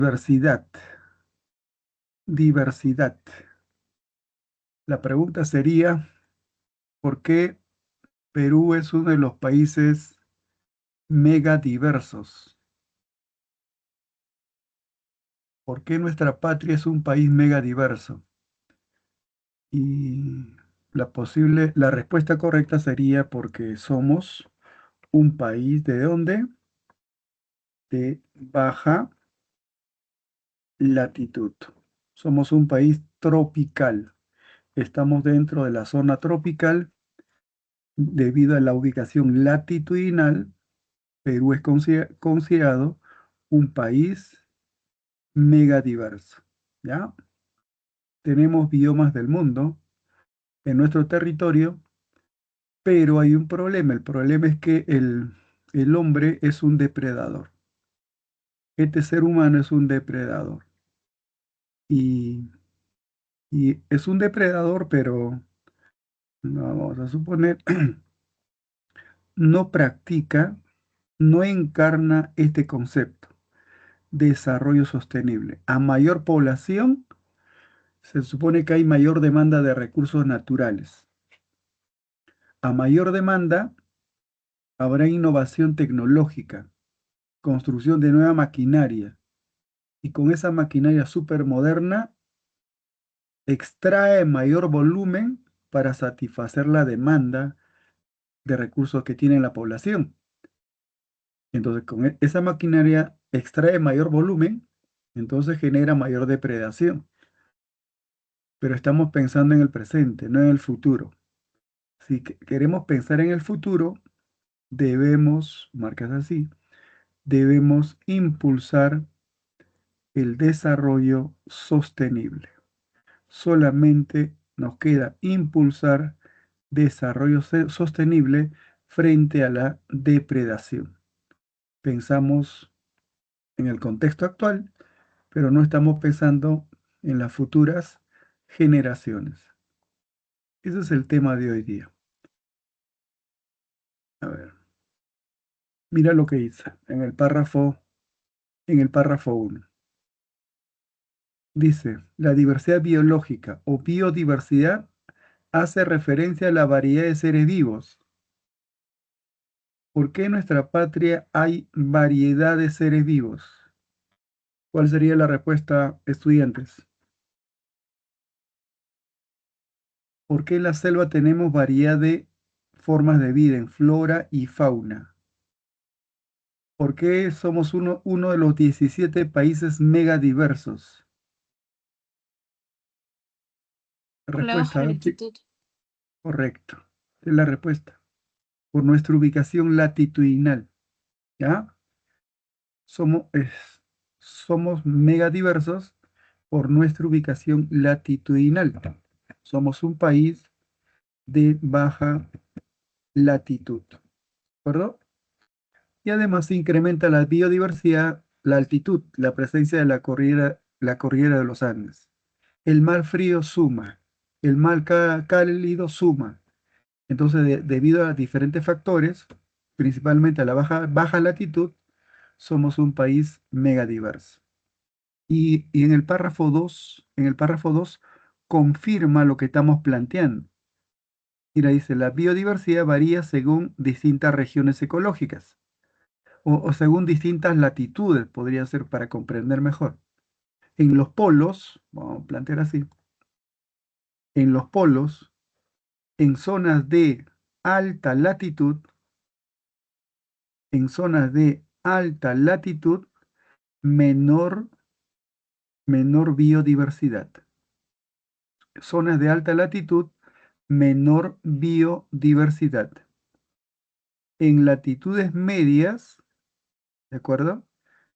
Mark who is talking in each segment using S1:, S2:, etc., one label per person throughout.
S1: Diversidad. Diversidad. La pregunta sería, ¿por qué Perú es uno de los países megadiversos? ¿Por qué nuestra patria es un país megadiverso? Y la respuesta correcta sería porque somos un país ¿de dónde? De baja latitud. Somos un país tropical. Estamos dentro de la zona tropical debido a la ubicación latitudinal. Perú es considerado un país megadiverso. ¿Ya? Tenemos biomas del mundo en nuestro territorio, pero hay un problema. El problema es que el hombre es un depredador. Este ser humano es un depredador. Y, y es un depredador, pero vamos a suponer, no practica, no encarna este concepto, desarrollo sostenible. A mayor población, se supone que hay mayor demanda de recursos naturales. A mayor demanda, habrá innovación tecnológica, construcción de nueva maquinaria. Y con esa maquinaria súper moderna, extrae mayor volumen para satisfacer la demanda de recursos que tiene la población. Entonces, con esa maquinaria extrae mayor volumen, entonces genera mayor depredación. Pero estamos pensando en el presente, no en el futuro. Si queremos pensar en el futuro, debemos, marcas así, debemos impulsar el desarrollo sostenible. Solamente nos queda impulsar desarrollo sostenible frente a la depredación. Pensamos en el contexto actual, pero no estamos pensando en las futuras generaciones. Ese es el tema de hoy día. A ver, mira lo que dice en el párrafo 1. Dice, la diversidad biológica o biodiversidad hace referencia a la variedad de seres vivos. ¿Por qué en nuestra patria hay variedad de seres vivos? ¿Cuál sería la respuesta, estudiantes? ¿Por qué en la selva tenemos variedad de formas de vida en flora y fauna? ¿Por qué somos uno de los 17 países megadiversos?
S2: Por la baja
S1: Respuesta, a ver,
S2: latitud.
S1: correcto. Es la respuesta. Por nuestra ubicación latitudinal. ¿Ya? Somos, somos megadiversos por nuestra ubicación latitudinal. Somos un país de baja latitud. ¿De acuerdo? Y además se incrementa la biodiversidad, la altitud, la presencia de la cordillera de los Andes. El mar frío suma, el mar cálido suma. Entonces, debido a diferentes factores, principalmente a la baja latitud, somos un país megadiverso. Y en el párrafo 2 confirma lo que estamos planteando. Mira, dice, la biodiversidad varía según distintas regiones ecológicas o según distintas latitudes, podría ser para comprender mejor. En los polos, vamos a plantear así, en los polos, en zonas de alta latitud, en zonas de alta latitud, menor, menor biodiversidad. Zonas de alta latitud, menor biodiversidad. En latitudes medias, ¿de acuerdo?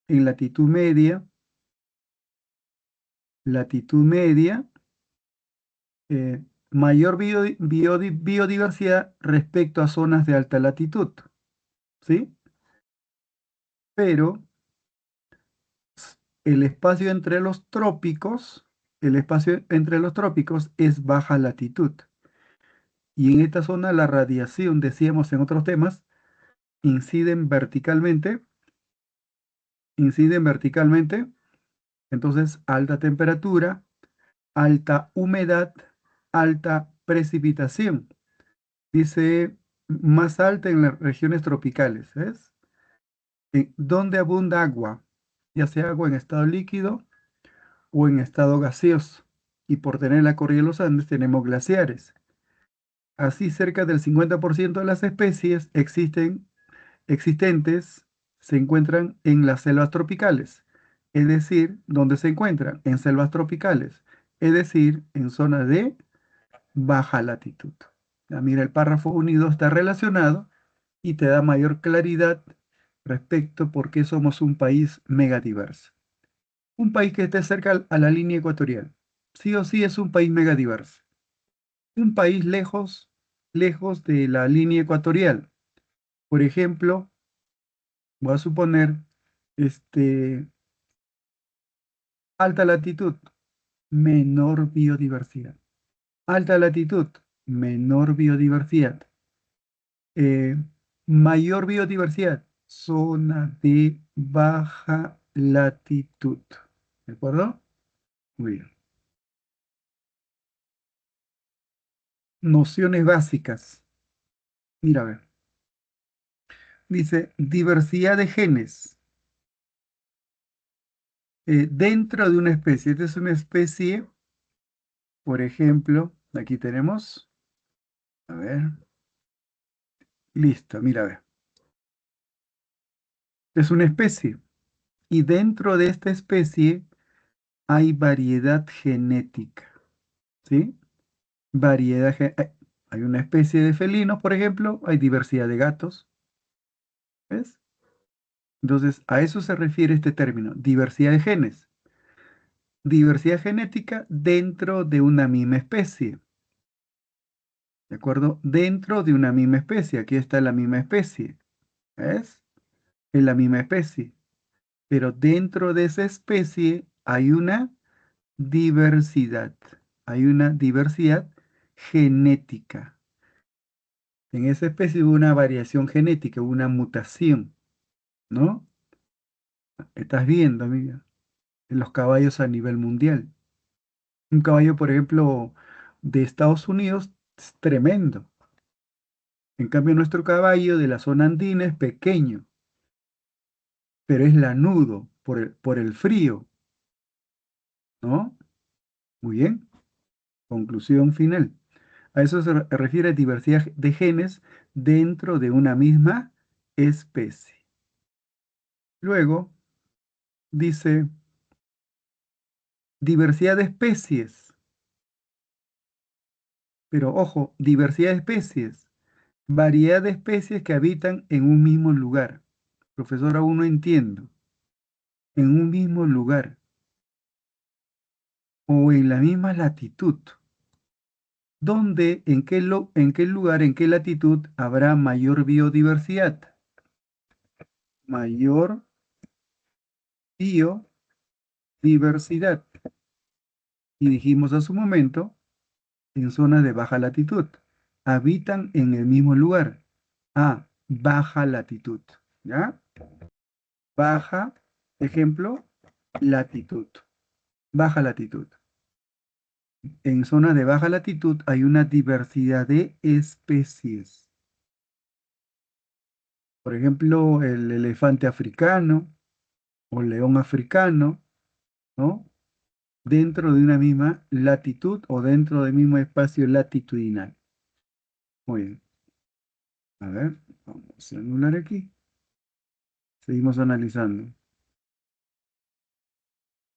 S1: En latitud media, eh, mayor biodiversidad respecto a zonas de alta latitud, ¿sí? Pero el espacio entre los trópicos, el espacio entre los trópicos es baja latitud. Y en esta zona la radiación, decíamos en otros temas, inciden verticalmente, inciden verticalmente Entonces, alta temperatura, alta humedad, alta precipitación. Dice más alta en las regiones tropicales, ¿ves? Donde abunda agua, ya sea agua en estado líquido o en estado gaseoso. Y por tener la cordillera de los Andes tenemos glaciares. Así, cerca del 50% de las especies existentes se encuentran en las selvas tropicales, es decir, ¿dónde se encuentran? En selvas tropicales, es decir, en zonas de baja latitud. Ya, mira, el párrafo unido está relacionado y te da mayor claridad respecto por qué somos un país megadiverso. Un país que esté cerca a la línea ecuatorial. Sí o sí es un país megadiverso. Un país lejos, lejos de la línea ecuatorial. Por ejemplo, voy a suponer, este, alta latitud, menor biodiversidad. Alta latitud, menor biodiversidad. Eh, Mayor biodiversidad, zona de baja latitud. ¿De acuerdo? Muy bien. Nociones básicas. Mira, a ver. Dice, diversidad de genes dentro de una especie. Esta es una especie, por ejemplo, aquí tenemos, a ver, listo, mira, a ver. Es una especie y dentro de esta especie hay variedad genética, ¿sí? Hay una especie de felinos, por ejemplo, hay diversidad de gatos, ¿ves? Entonces, a eso se refiere este término, diversidad de genes. Diversidad genética dentro de una misma especie, ¿de acuerdo? Dentro de una misma especie, aquí está la misma especie, ¿ves? Es la misma especie, pero dentro de esa especie diversidad, hay una diversidad genética. En esa especie hubo una variación genética, hubo una mutación, ¿no? Estás viendo, amiga, en los caballos a nivel mundial. Un caballo, por ejemplo, de Estados Unidos es tremendo. En cambio, nuestro caballo de la zona andina es pequeño, pero es lanudo por el frío, ¿no? Muy bien. Conclusión final. A eso se refiere diversidad de genes dentro de una misma especie. Luego dice diversidad de especies, pero ojo, diversidad de especies, variedad de especies que habitan en un mismo lugar. Profesor, aún no entiendo. En un mismo lugar o en la misma latitud. ¿Dónde, en qué lugar, en qué latitud habrá mayor biodiversidad? Mayor biodiversidad. Y dijimos a su momento, en zonas de baja latitud. Habitan en el mismo lugar. A, baja latitud. ¿Ya? Baja, ejemplo, latitud. Baja latitud. En zonas de baja latitud hay una diversidad de especies. Por ejemplo, el elefante africano o león africano, ¿no? Dentro de una misma latitud o dentro del mismo espacio latitudinal. Muy bien. A ver, vamos a anular aquí. Seguimos analizando.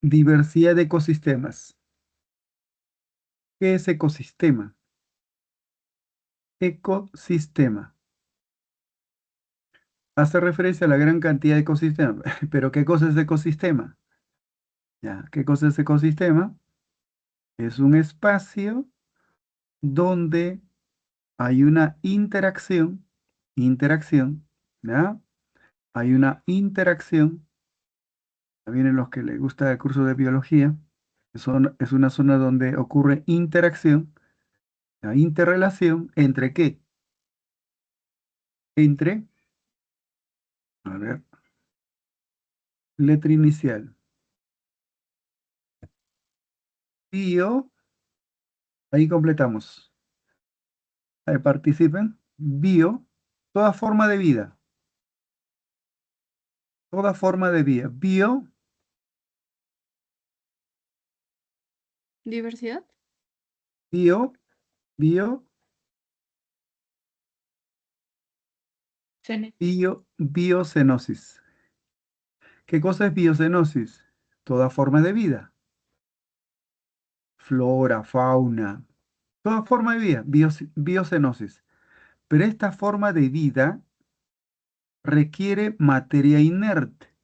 S1: Diversidad de ecosistemas. ¿Qué es ecosistema? Ecosistema. Hace referencia a la gran cantidad de ecosistemas. Pero ¿qué cosa es ecosistema? Ya, ¿qué cosa es ecosistema? Es un espacio donde hay una interacción, ¿ya? Hay una interacción, ya vienen los que les gusta el curso de biología, es una zona donde ocurre interacción, la interrelación, ¿entre qué? Entre, a ver, letra inicial, Bio, ahí completamos. Ahí participen. Bio, toda forma de vida. Toda forma de vida. Bio,
S2: Diversidad.
S1: bio, bio,
S2: Cene.
S1: biocenosis. ¿Qué cosa es biocenosis? Toda forma de vida. Flora, fauna, toda forma de vida, biocenosis. Pero esta forma de vida requiere materia inerte,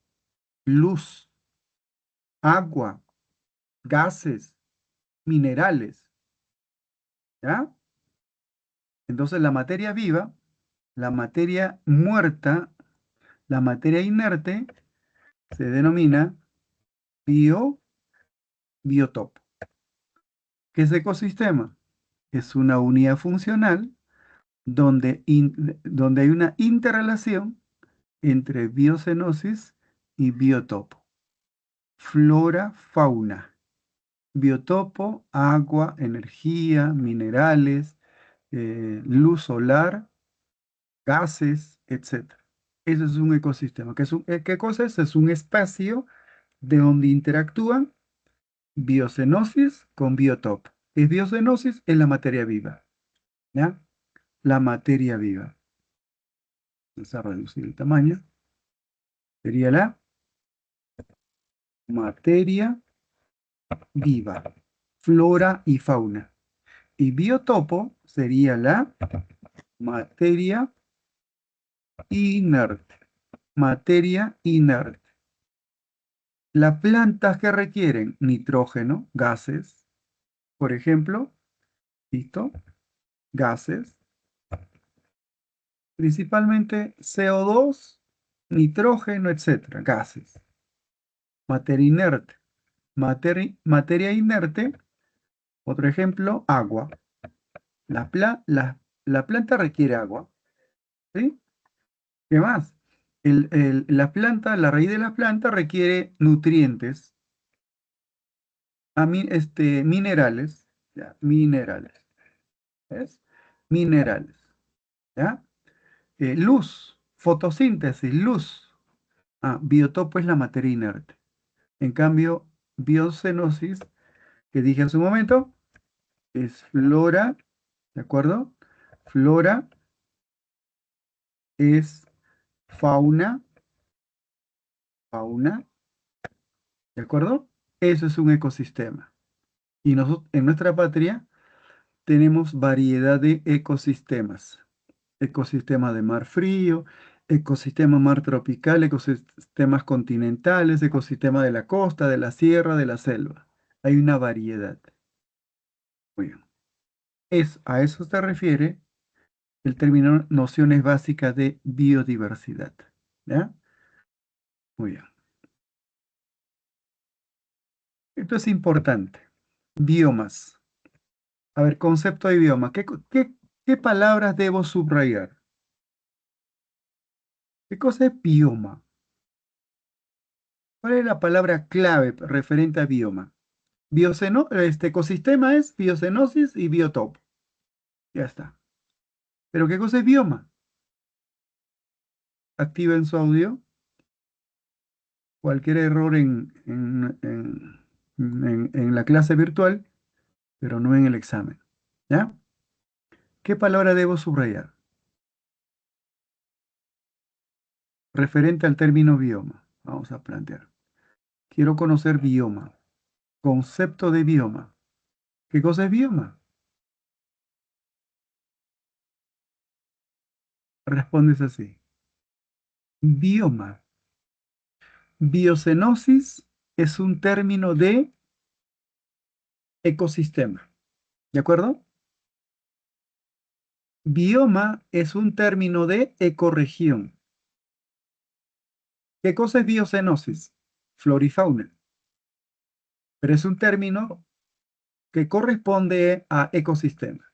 S1: luz, agua, gases, minerales, ¿ya? Entonces la materia viva, la materia muerta, la materia inerte se denomina biotopo. ¿Qué es ecosistema? Es una unidad funcional donde hay una interrelación entre biocenosis y biotopo. Flora, fauna. Biotopo, agua, energía, minerales, luz solar, gases, etc. Eso es un ecosistema. ¿Qué cosa es? Es un espacio de donde interactúan biocenosis con biotopo. Es biocenosis en la materia viva. ¿Ya? La materia viva. Vamos a reducir el tamaño. Sería la materia viva, flora y fauna. Y biotopo sería la materia inerte. Materia inerte. Las plantas que requieren nitrógeno, gases, por ejemplo, ¿listo? Gases, principalmente CO2, nitrógeno, etcétera, gases. Materia inerte. Materia inerte, otro ejemplo, agua. La, la planta requiere agua, ¿sí? ¿Qué más? La planta, la raíz de la planta requiere nutrientes, minerales, ¿ya? Minerales, ¿ves? Minerales, ¿ya? Luz, fotosíntesis, luz. Ah, biotopo es la materia inerte. En cambio, biocenosis, que dije en su momento, es flora, ¿de acuerdo? Flora es fauna, fauna, ¿de acuerdo? Eso es un ecosistema. Y nosotros, en nuestra patria, tenemos variedad de ecosistemas. Ecosistema de mar frío, ecosistema mar tropical, ecosistemas continentales, ecosistema de la costa, de la sierra, de la selva. Hay una variedad. Muy bien. A eso se refiere el término nociones básicas de biodiversidad. ¿Ya? Muy bien. Esto es importante. Biomas. A ver, concepto de bioma. ¿Qué palabras debo subrayar? ¿Qué cosa es bioma? ¿Cuál es la palabra clave referente a bioma? Este ecosistema es biocenosis y biotopo. Ya está. ¿Pero qué cosa es bioma? Activen su audio. Cualquier error en la clase virtual, pero no en el examen. ¿Ya? ¿Qué palabra debo subrayar? Referente al término bioma. Vamos a plantear. Quiero conocer bioma. Concepto de bioma. ¿Qué cosa es bioma? Respondes así. Bioma. Biocenosis es un término de ecosistema. ¿De acuerdo? Bioma es un término de ecorregión. ¿Qué cosa es biocenosis? Flora y fauna. Pero es un término que corresponde a ecosistema.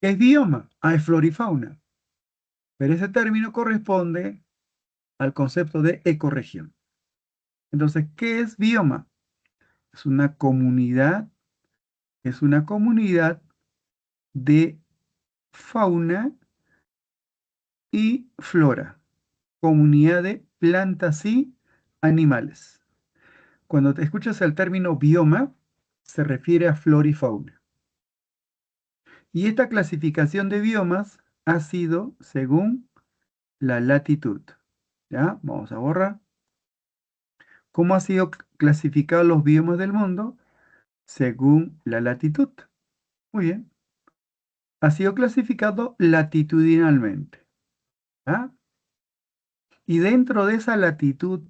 S1: ¿Qué es bioma? Ah, es flora y fauna. Pero ese término corresponde al concepto de ecorregión. Entonces, ¿qué es bioma? Es una comunidad, de fauna y flora. Comunidad de plantas y animales. Cuando te escuchas el término bioma, se refiere a flora y fauna. Y esta clasificación de biomas ha sido según la latitud. ¿Ya? Vamos a borrar. ¿Cómo han sido clasificados los biomas del mundo? Según la latitud. Muy bien. Ha sido clasificado latitudinalmente. ¿Ah? Y dentro de esa latitud,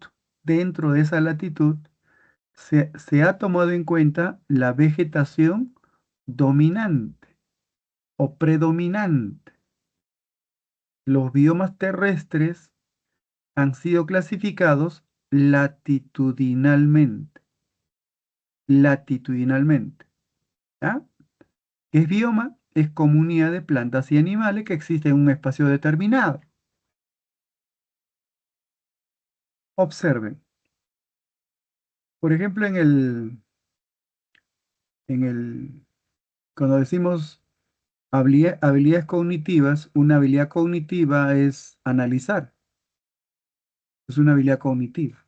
S1: se ha tomado en cuenta la vegetación dominante o predominante. Los biomas terrestres han sido clasificados latitudinalmente. Latitudinalmente. ¿Ah? ¿Qué es bioma? Es comunidad de plantas y animales que existen en un espacio determinado. Observen. Por ejemplo, cuando decimos habilidades cognitivas, una habilidad cognitiva es analizar. Es una habilidad cognitiva.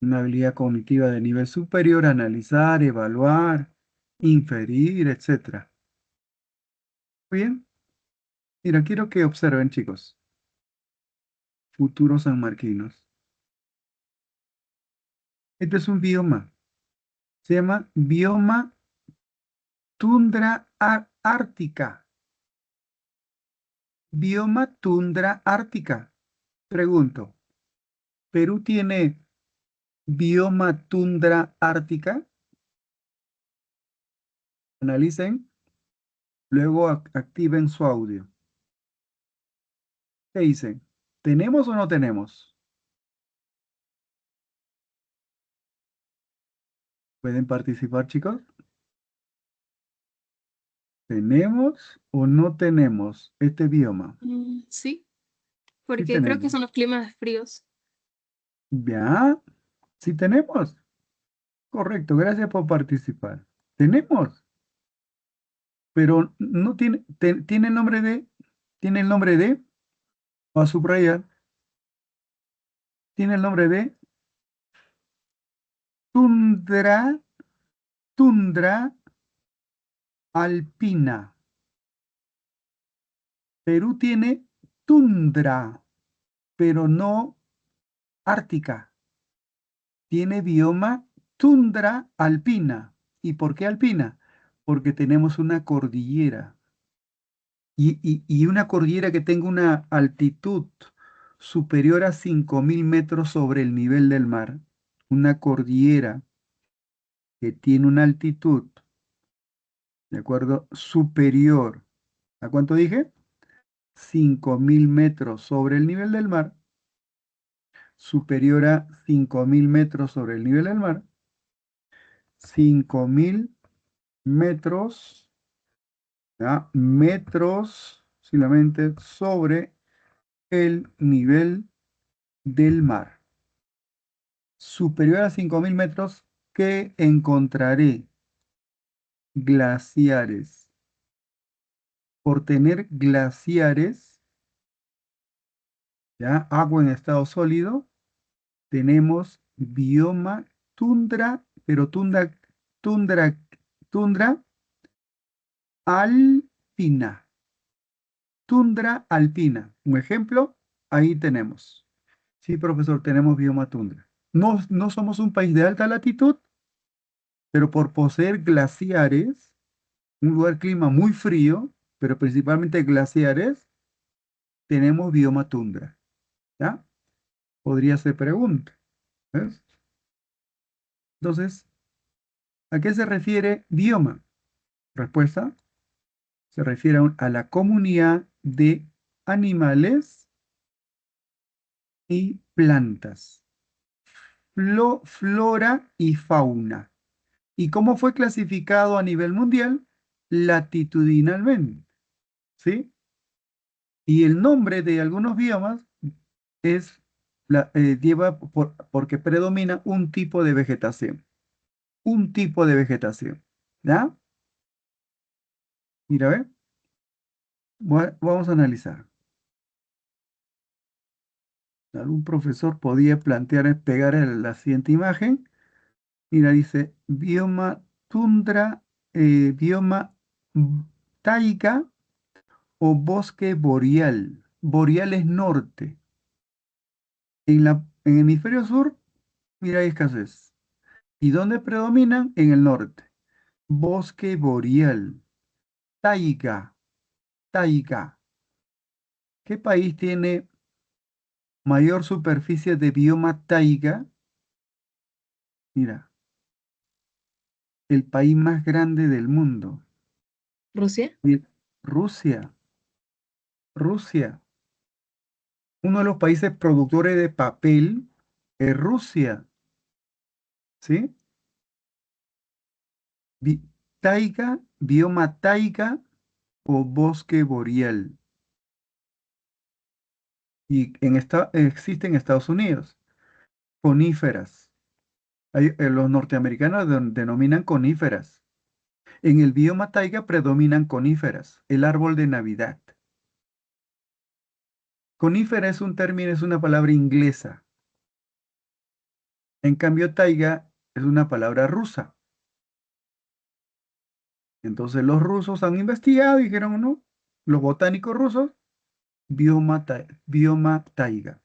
S1: Una habilidad cognitiva de nivel superior, analizar, evaluar, inferir, etcétera. Muy bien. Mira, quiero que observen, chicos, futuros sanmarquinos. Este es un bioma. Se llama bioma tundra ártica. Bioma tundra ártica. Pregunto, ¿Perú tiene bioma tundra ártica? Analicen, luego activen su audio. ¿Qué dicen? ¿Tenemos o no tenemos? ¿Pueden participar, chicos? ¿Tenemos o no tenemos este bioma?
S2: Sí,
S1: Sí
S2: porque creo que
S1: tenemos.
S2: son los climas fríos.
S1: ¿Ya? Sí tenemos. Correcto, gracias por participar. Tenemos, pero no tiene, tiene el nombre de, o a subrayar, tiene el nombre de tundra, tundra alpina. Perú tiene tundra, pero no ártica. Tiene bioma tundra alpina. ¿Y por qué alpina? Porque tenemos una cordillera. Y una cordillera que tenga una altitud superior a 5.000 metros sobre el nivel del mar. Una cordillera que tiene una altitud, ¿de acuerdo? Superior. ¿A cuánto dije? 5.000 metros sobre el nivel del mar. Superior a 5.000 metros sobre el nivel del mar. 5.000 metros, ¿ya? Metros solamente sobre el nivel del mar. Superior a 5.000 metros, que encontraré glaciares. Por tener glaciares, ¿ya? Agua en estado sólido, tenemos bioma tundra, pero tundra, tundra alpina. Tundra alpina. Un ejemplo, ahí tenemos. Sí, profesor, tenemos bioma tundra. No, no somos un país de alta latitud, pero por poseer glaciares, un lugar clima muy frío, pero principalmente glaciares, tenemos bioma tundra. ¿Ya? Podría ser pregunta. ¿Ves? Entonces, ¿a qué se refiere bioma? Respuesta, se refiere a la comunidad de animales y plantas, flora y fauna. ¿Y cómo fue clasificado a nivel mundial? Latitudinalmente, ¿sí? Y el nombre de algunos biomas es porque predomina un tipo de vegetación. Un tipo de vegetación. ¿Ya? Mira, ve. Vamos a analizar. Algún profesor podía plantear, pegar la siguiente imagen. Mira, dice bioma tundra, bioma taiga o bosque boreal. Boreal es norte. En el hemisferio sur, mira, hay escasez. ¿Y dónde predominan? En el norte. Bosque boreal. Taiga. Taiga. ¿Qué país tiene mayor superficie de bioma taiga? Mira, el país más grande del mundo.
S2: ¿Rusia?
S1: Rusia. Rusia. Uno de los países productores de papel es Rusia. ¿Sí? Bi- Taiga, bioma taiga o bosque boreal. Y existe en Estados Unidos. Coníferas. Los norteamericanos denominan coníferas. En el bioma taiga predominan coníferas, el árbol de Navidad. Conífera es un término, es una palabra inglesa. En cambio, taiga es una palabra rusa. Entonces los rusos han investigado y dijeron, no, los botánicos rusos, bioma taiga.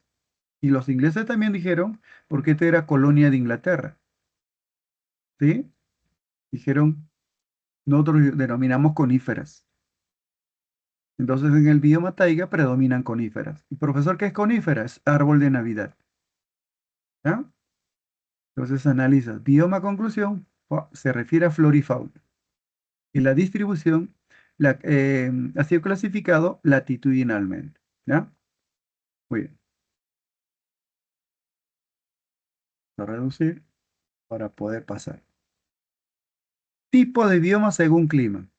S1: Y los ingleses también dijeron, porque esta era colonia de Inglaterra. ¿Sí? Dijeron, nosotros denominamos coníferas. Entonces en el bioma taiga predominan coníferas. ¿Y profesor, qué es conífera? Es árbol de Navidad. ¿Ya? Entonces analiza. Bioma conclusión se refiere a flora y fauna. Y la distribución ha sido clasificado latitudinalmente. ¿Ya? Muy bien. Voy a reducir para poder pasar. Tipo de bioma según clima.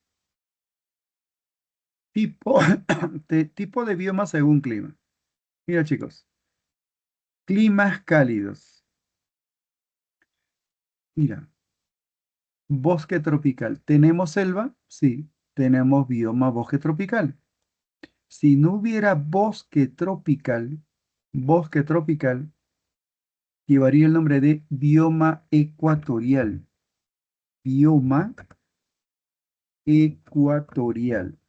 S1: Tipo, tipo de bioma según clima. Mira, chicos. Climas cálidos. Mira, bosque tropical. ¿Tenemos selva? Sí, tenemos bioma bosque tropical. Si no hubiera bosque tropical, llevaría el nombre de bioma ecuatorial. Bioma ecuatorial.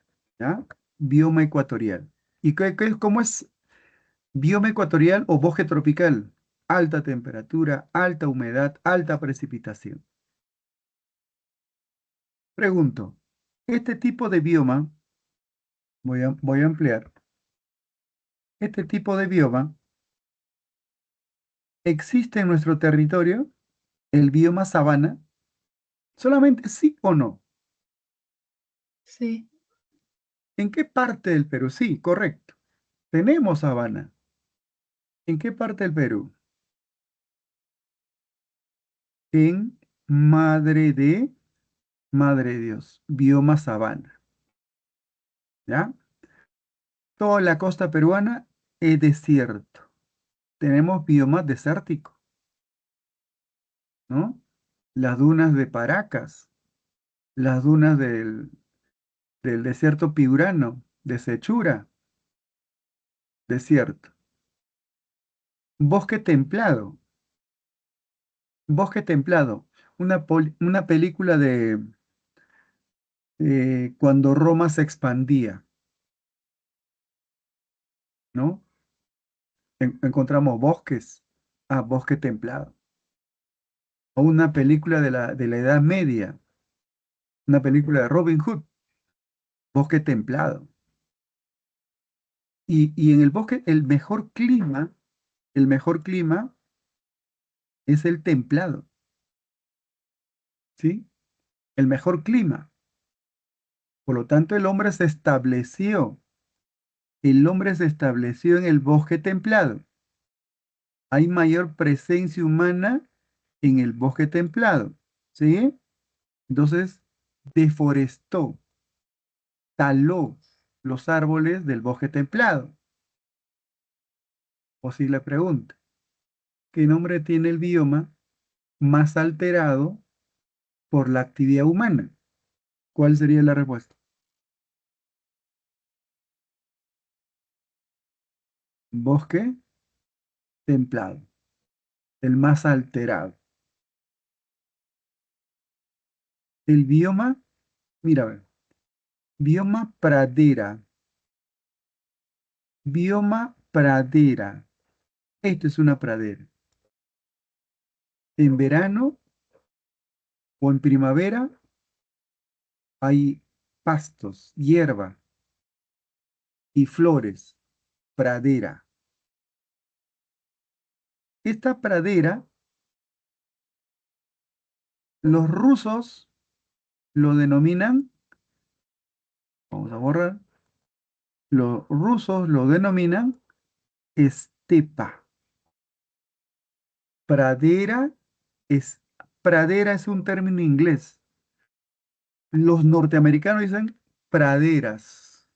S1: ¿Ya? Bioma ecuatorial. ¿Y cómo es bioma ecuatorial o bosque tropical? Alta temperatura, alta humedad, alta precipitación. Pregunto, ¿este tipo de bioma, voy a ampliar, este tipo de bioma existe en nuestro territorio, el bioma sabana? Solamente sí o no.
S2: Sí.
S1: ¿En qué parte del Perú? Sí, correcto. Tenemos sabana. ¿En qué parte del Perú? En Madre de Dios, bioma sabana. ¿Ya? Toda la costa peruana es desierto. Tenemos bioma desértico, ¿no? Las dunas de Paracas, las dunas del desierto piurano, de Sechura, desierto. Bosque templado, bosque templado. Una película de cuando Roma se expandía, ¿no? Encontramos bosques, bosque templado. O una película de la Edad Media, una película de Robin Hood, bosque templado. Y en el bosque, el mejor clima es el templado, ¿sí? El mejor clima. Por lo tanto, el hombre se estableció en el bosque templado. Hay mayor presencia humana en el bosque templado, ¿sí? Entonces, deforestó, taló los árboles del bosque templado. Posible pregunta. ¿Qué nombre tiene el bioma más alterado por la actividad humana? ¿Cuál sería la respuesta? Bosque templado, el más alterado. El bioma, mira, a ver, bioma pradera, bioma pradera. Esto es una pradera. En verano o en primavera hay pastos, hierba y flores, pradera. Esta pradera, los rusos lo denominan, vamos a borrar, los rusos lo denominan estepa. Pradera es, pradera es un término inglés. Los norteamericanos dicen praderas,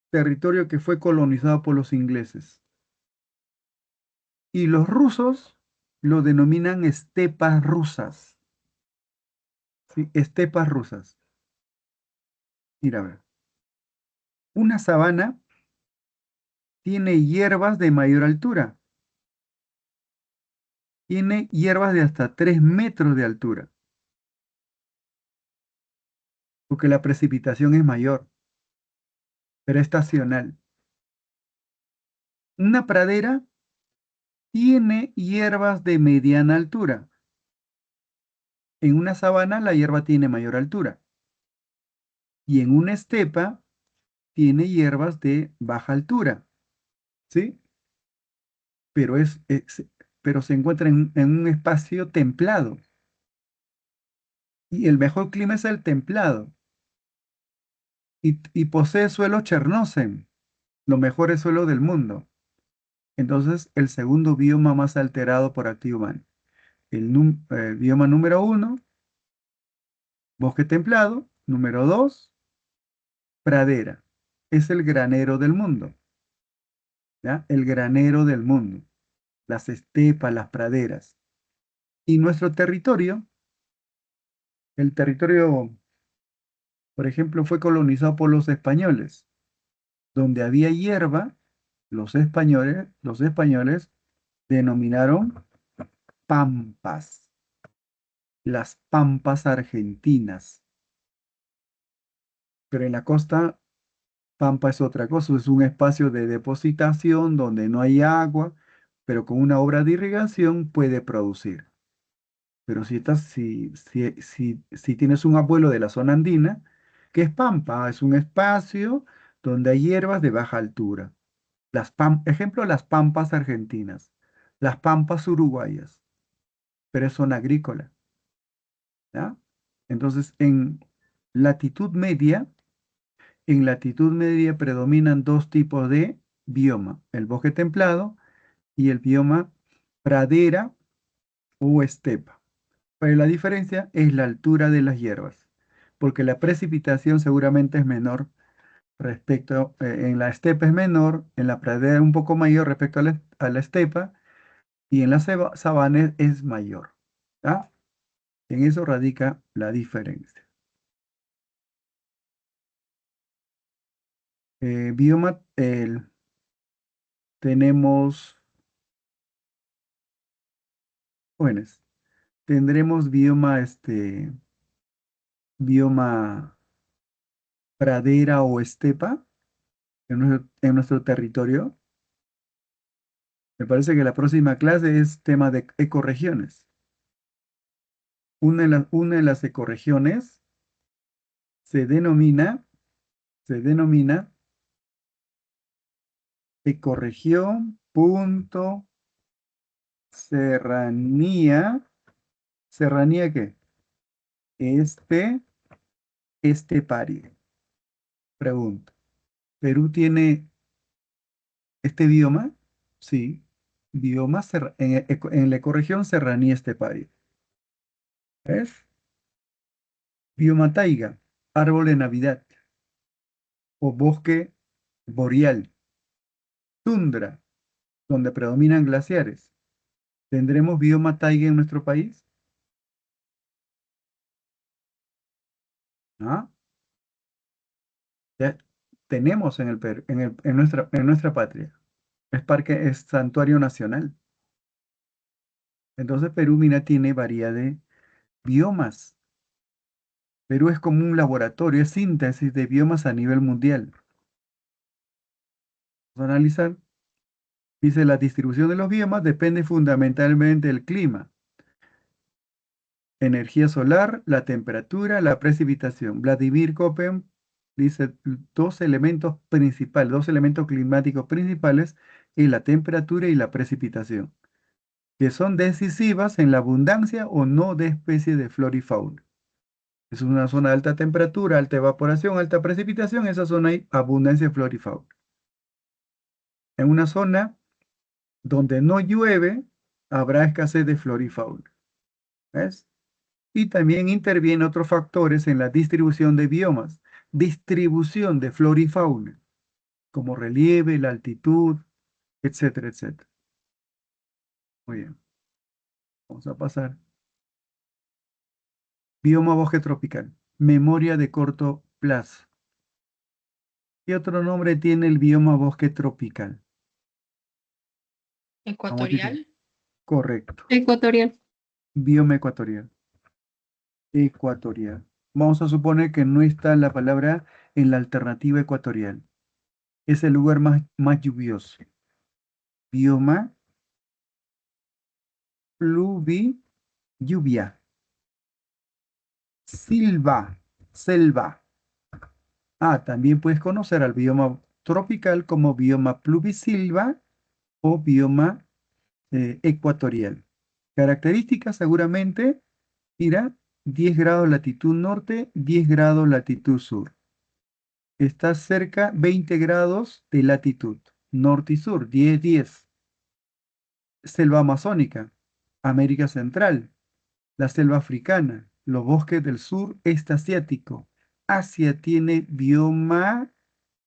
S1: territorio que fue colonizado por los ingleses. Y los rusos lo denominan estepas rusas. ¿Sí? Estepas rusas. Mira, a ver. Una sabana tiene hierbas de mayor altura. Tiene hierbas de hasta 3 metros de altura, porque la precipitación es mayor, pero es estacional. Una pradera tiene hierbas de mediana altura. En una sabana la hierba tiene mayor altura. Y en una estepa tiene hierbas de baja altura. ¿Sí? Pero, pero se encuentra en un espacio templado. Y el mejor clima es el templado. Y posee suelo Chernósen, los mejores suelos del mundo. Entonces, el segundo bioma más alterado por actividad humana. El bioma número uno, bosque templado. Número dos, pradera. Es el granero del mundo. ¿Ya? El granero del mundo. Las estepas, las praderas. Y nuestro territorio, el territorio, por ejemplo, fue colonizado por los españoles. Donde había hierba, los españoles denominaron pampas, las pampas argentinas. Pero en la costa, pampa es otra cosa, es un espacio de depositación donde no hay agua, pero con una obra de irrigación puede producir. Pero si tienes un abuelo de la zona andina, ¿qué es pampa? Es un espacio donde hay hierbas de baja altura. Ejemplo, las pampas argentinas, las pampas uruguayas, pero es zona agrícola, ¿ya? Entonces, latitud media, en latitud media predominan dos tipos de bioma, el bosque templado y el bioma pradera o estepa. Pero la diferencia es la altura de las hierbas, porque la precipitación seguramente es menor en la estepa es menor, en la pradera un poco mayor respecto a la estepa, y en la sabana es mayor. ¿Ah? En eso radica la diferencia. Bioma, tenemos, bueno, tendremos bioma pradera o estepa en nuestro territorio. Me parece que la próxima clase es tema de ecorregiones. Una de las ecorregiones se denomina, se denomina ecorregión punto serranía. ¿Serranía qué? Esteparia. Pregunta. ¿Perú tiene este bioma? Sí. Bioma en la ecorregión serranía esteparia. ¿Ves? Bioma taiga, árbol de Navidad o bosque boreal. Tundra, donde predominan glaciares. ¿Tendremos bioma taiga en nuestro país? ¿Ah? Ya tenemos en el, en nuestra patria. Es parque, es santuario nacional. Entonces Perú, mira, tiene variedad de biomas. Perú es como un laboratorio, es síntesis de biomas a nivel mundial. Vamos a analizar. Dice, la distribución de los biomas depende fundamentalmente del clima, energía solar, la temperatura, la precipitación. Vladimir Köppen dice dos elementos principales, dos elementos climáticos principales y la temperatura y la precipitación, que son decisivas en la abundancia o no de especies de flora y fauna. Es una zona de alta temperatura, alta evaporación, alta precipitación, en esa zona hay abundancia de flora y fauna. En una zona donde no llueve, habrá escasez de flora y fauna. ¿Ves? Y también intervienen otros factores en la distribución de biomas, distribución de flora y fauna, como relieve, la altitud, etcétera, etcétera. Muy bien, vamos a pasar. Bioma bosque tropical, memoria de corto plazo. ¿Qué otro nombre tiene el bioma bosque tropical? Vamos, chicos.
S2: Ecuatorial.
S1: Correcto.
S2: Ecuatorial.
S1: Bioma ecuatorial. Ecuatorial. Vamos a suponer que no está la palabra en la alternativa ecuatorial. Es el lugar más lluvioso. Bioma lluvia. Selva. Ah, también puedes conocer al bioma tropical como bioma pluvisilva o bioma ecuatorial. Características seguramente, mira, 10 grados latitud norte, 10 grados latitud sur. Está cerca 20 grados de latitud, norte y sur, 10-10. Selva amazónica, América Central, la selva africana, los bosques del sureste asiático. Asia tiene bioma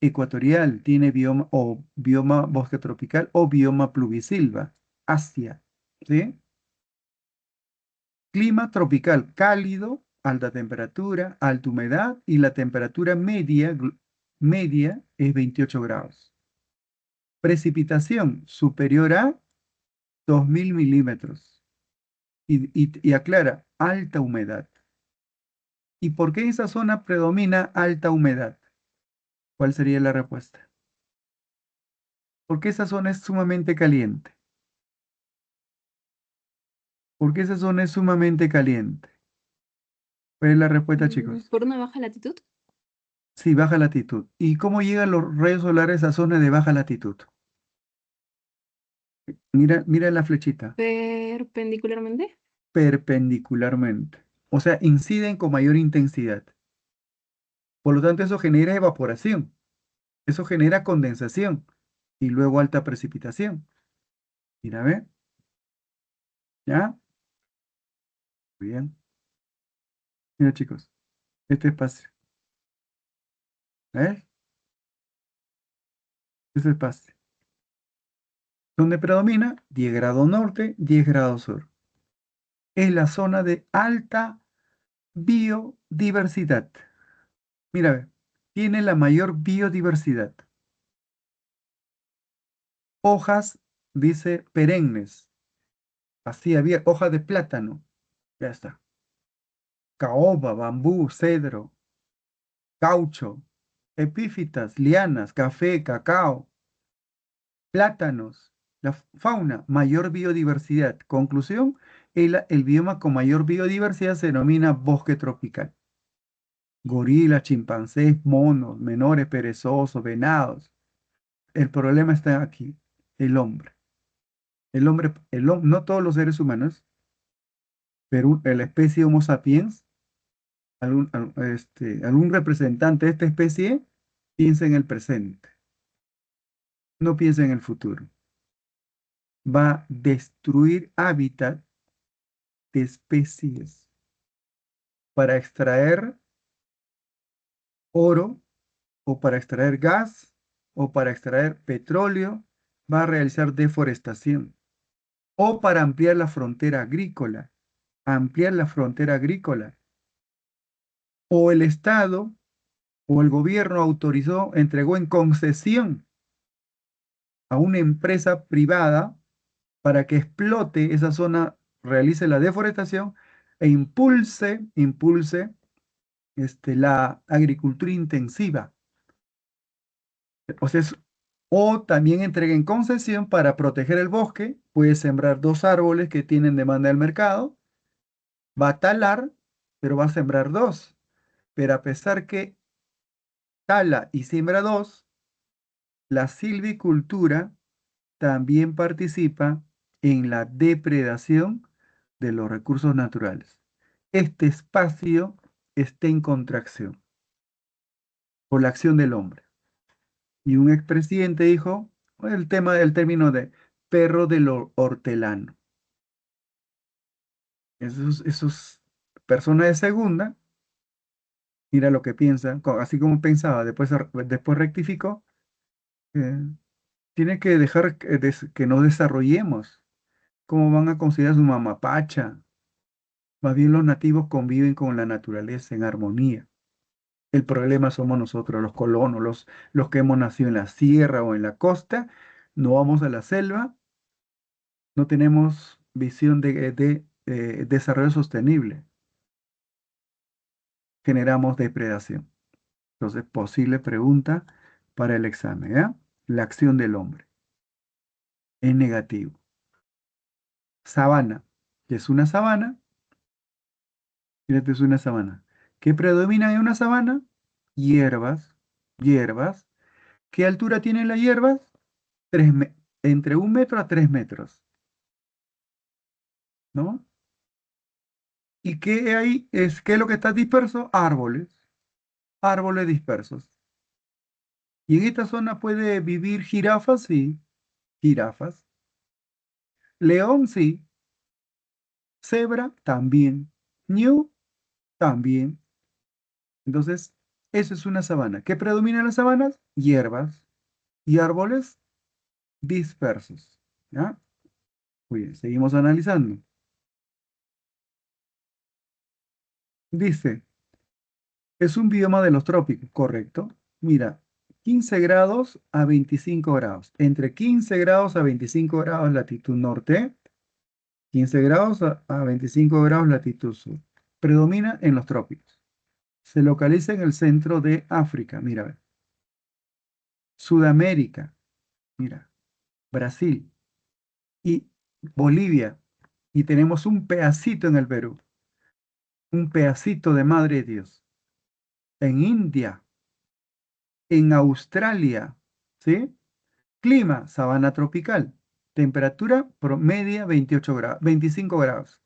S1: ecuatorial, tiene bioma o bioma bosque tropical o bioma pluvisilva. Asia, ¿sí? Clima tropical cálido, alta temperatura, alta humedad y la temperatura media es 28 grados. Precipitación superior a 2000 milímetros. Y aclara, alta humedad. ¿Y por qué esa zona predomina alta humedad? ¿Cuál sería la respuesta? Porque esa zona es sumamente caliente. ¿Por qué esa zona es sumamente caliente? ¿Cuál es la respuesta, chicos?
S2: ¿Por una baja latitud?
S1: Sí, baja latitud. ¿Y cómo llegan los rayos solares a zonas de baja latitud? Mira, mira la flechita.
S2: Perpendicularmente.
S1: Perpendicularmente. O sea, inciden con mayor intensidad. Por lo tanto, eso genera evaporación. Eso genera condensación. Y luego alta precipitación. Mira, ve. ¿Ya? Muy bien. Mira, chicos. Este espacio. ¿Ves? Este espacio. Donde predomina 10 grados norte, 10 grados sur. Es la zona de alta biodiversidad. Mira, ve, tiene la mayor biodiversidad. Hojas, dice, perennes. Así había hoja de plátano. Ya está. Caoba, bambú, cedro, caucho, epífitas, lianas, café, cacao, plátanos. La fauna, mayor biodiversidad. Conclusión, el bioma con mayor biodiversidad se denomina bosque tropical. Gorilas, chimpancés, monos, menores perezosos, venados. El problema está aquí, el hombre. No todos los seres humanos, pero la especie Homo sapiens, algún representante de esta especie, piensa en el presente, no piensa en el futuro. Va a destruir hábitat de especies para extraer oro o para extraer gas o para extraer petróleo va a realizar deforestación. O para ampliar la frontera agrícola, ampliar la frontera agrícola. O el Estado o el gobierno autorizó, entregó en concesión a una empresa privada para que explote esa zona, realice la deforestación e impulse la agricultura intensiva. O sea, o también entregue en concesión para proteger el bosque, puede sembrar dos árboles que tienen demanda del mercado, va a talar, pero va a sembrar dos. Pero a pesar que tala y siembra dos, la silvicultura también participa en la depredación de los recursos naturales. Este espacio está en contracción por la acción del hombre. Y un expresidente dijo el tema del término de perro del hortelano. Esos personas de segunda, mira lo que piensa, así como pensaba, después rectificó, eh, tiene que dejar que nos desarrollemos. ¿Cómo van a considerar su mamapacha? Más bien los nativos conviven con la naturaleza en armonía. El problema somos nosotros, los colonos, los que hemos nacido en la sierra o en la costa, no vamos a la selva, no tenemos visión de desarrollo sostenible, generamos depredación. Entonces, posible pregunta para el examen, ¿ya? La acción del hombre es negativo. Sabana, ¿qué es una sabana? Fíjate, es una sabana. ¿Qué predomina en una sabana? Hierbas, hierbas. ¿Qué altura tienen las hierbas? Entre 1 metro a 3 metros, ¿no? ¿Y qué hay? ¿Qué es lo que está disperso? Árboles, árboles dispersos. ¿Y en esta zona puede vivir jirafas? Sí, jirafas. León, sí. Cebra, también. Ñu, también. Entonces, eso es una sabana. ¿Qué predomina en las sabanas? Hierbas y árboles dispersos. ¿Ya? Muy bien, seguimos analizando. Dice, es un bioma de los trópicos, correcto. Mira, 15 grados a 25 grados. Entre 15 grados a 25 grados latitud norte, 15 grados a 25 grados latitud sur. Predomina en los trópicos. Se localiza en el centro de África, mira, ve. Sudamérica, mira, Brasil y Bolivia. Y tenemos un pedacito en el Perú, un pedacito de Madre de Dios. En India, en Australia, ¿sí? Clima, sabana tropical. Temperatura promedia 28 grados, 25 grados.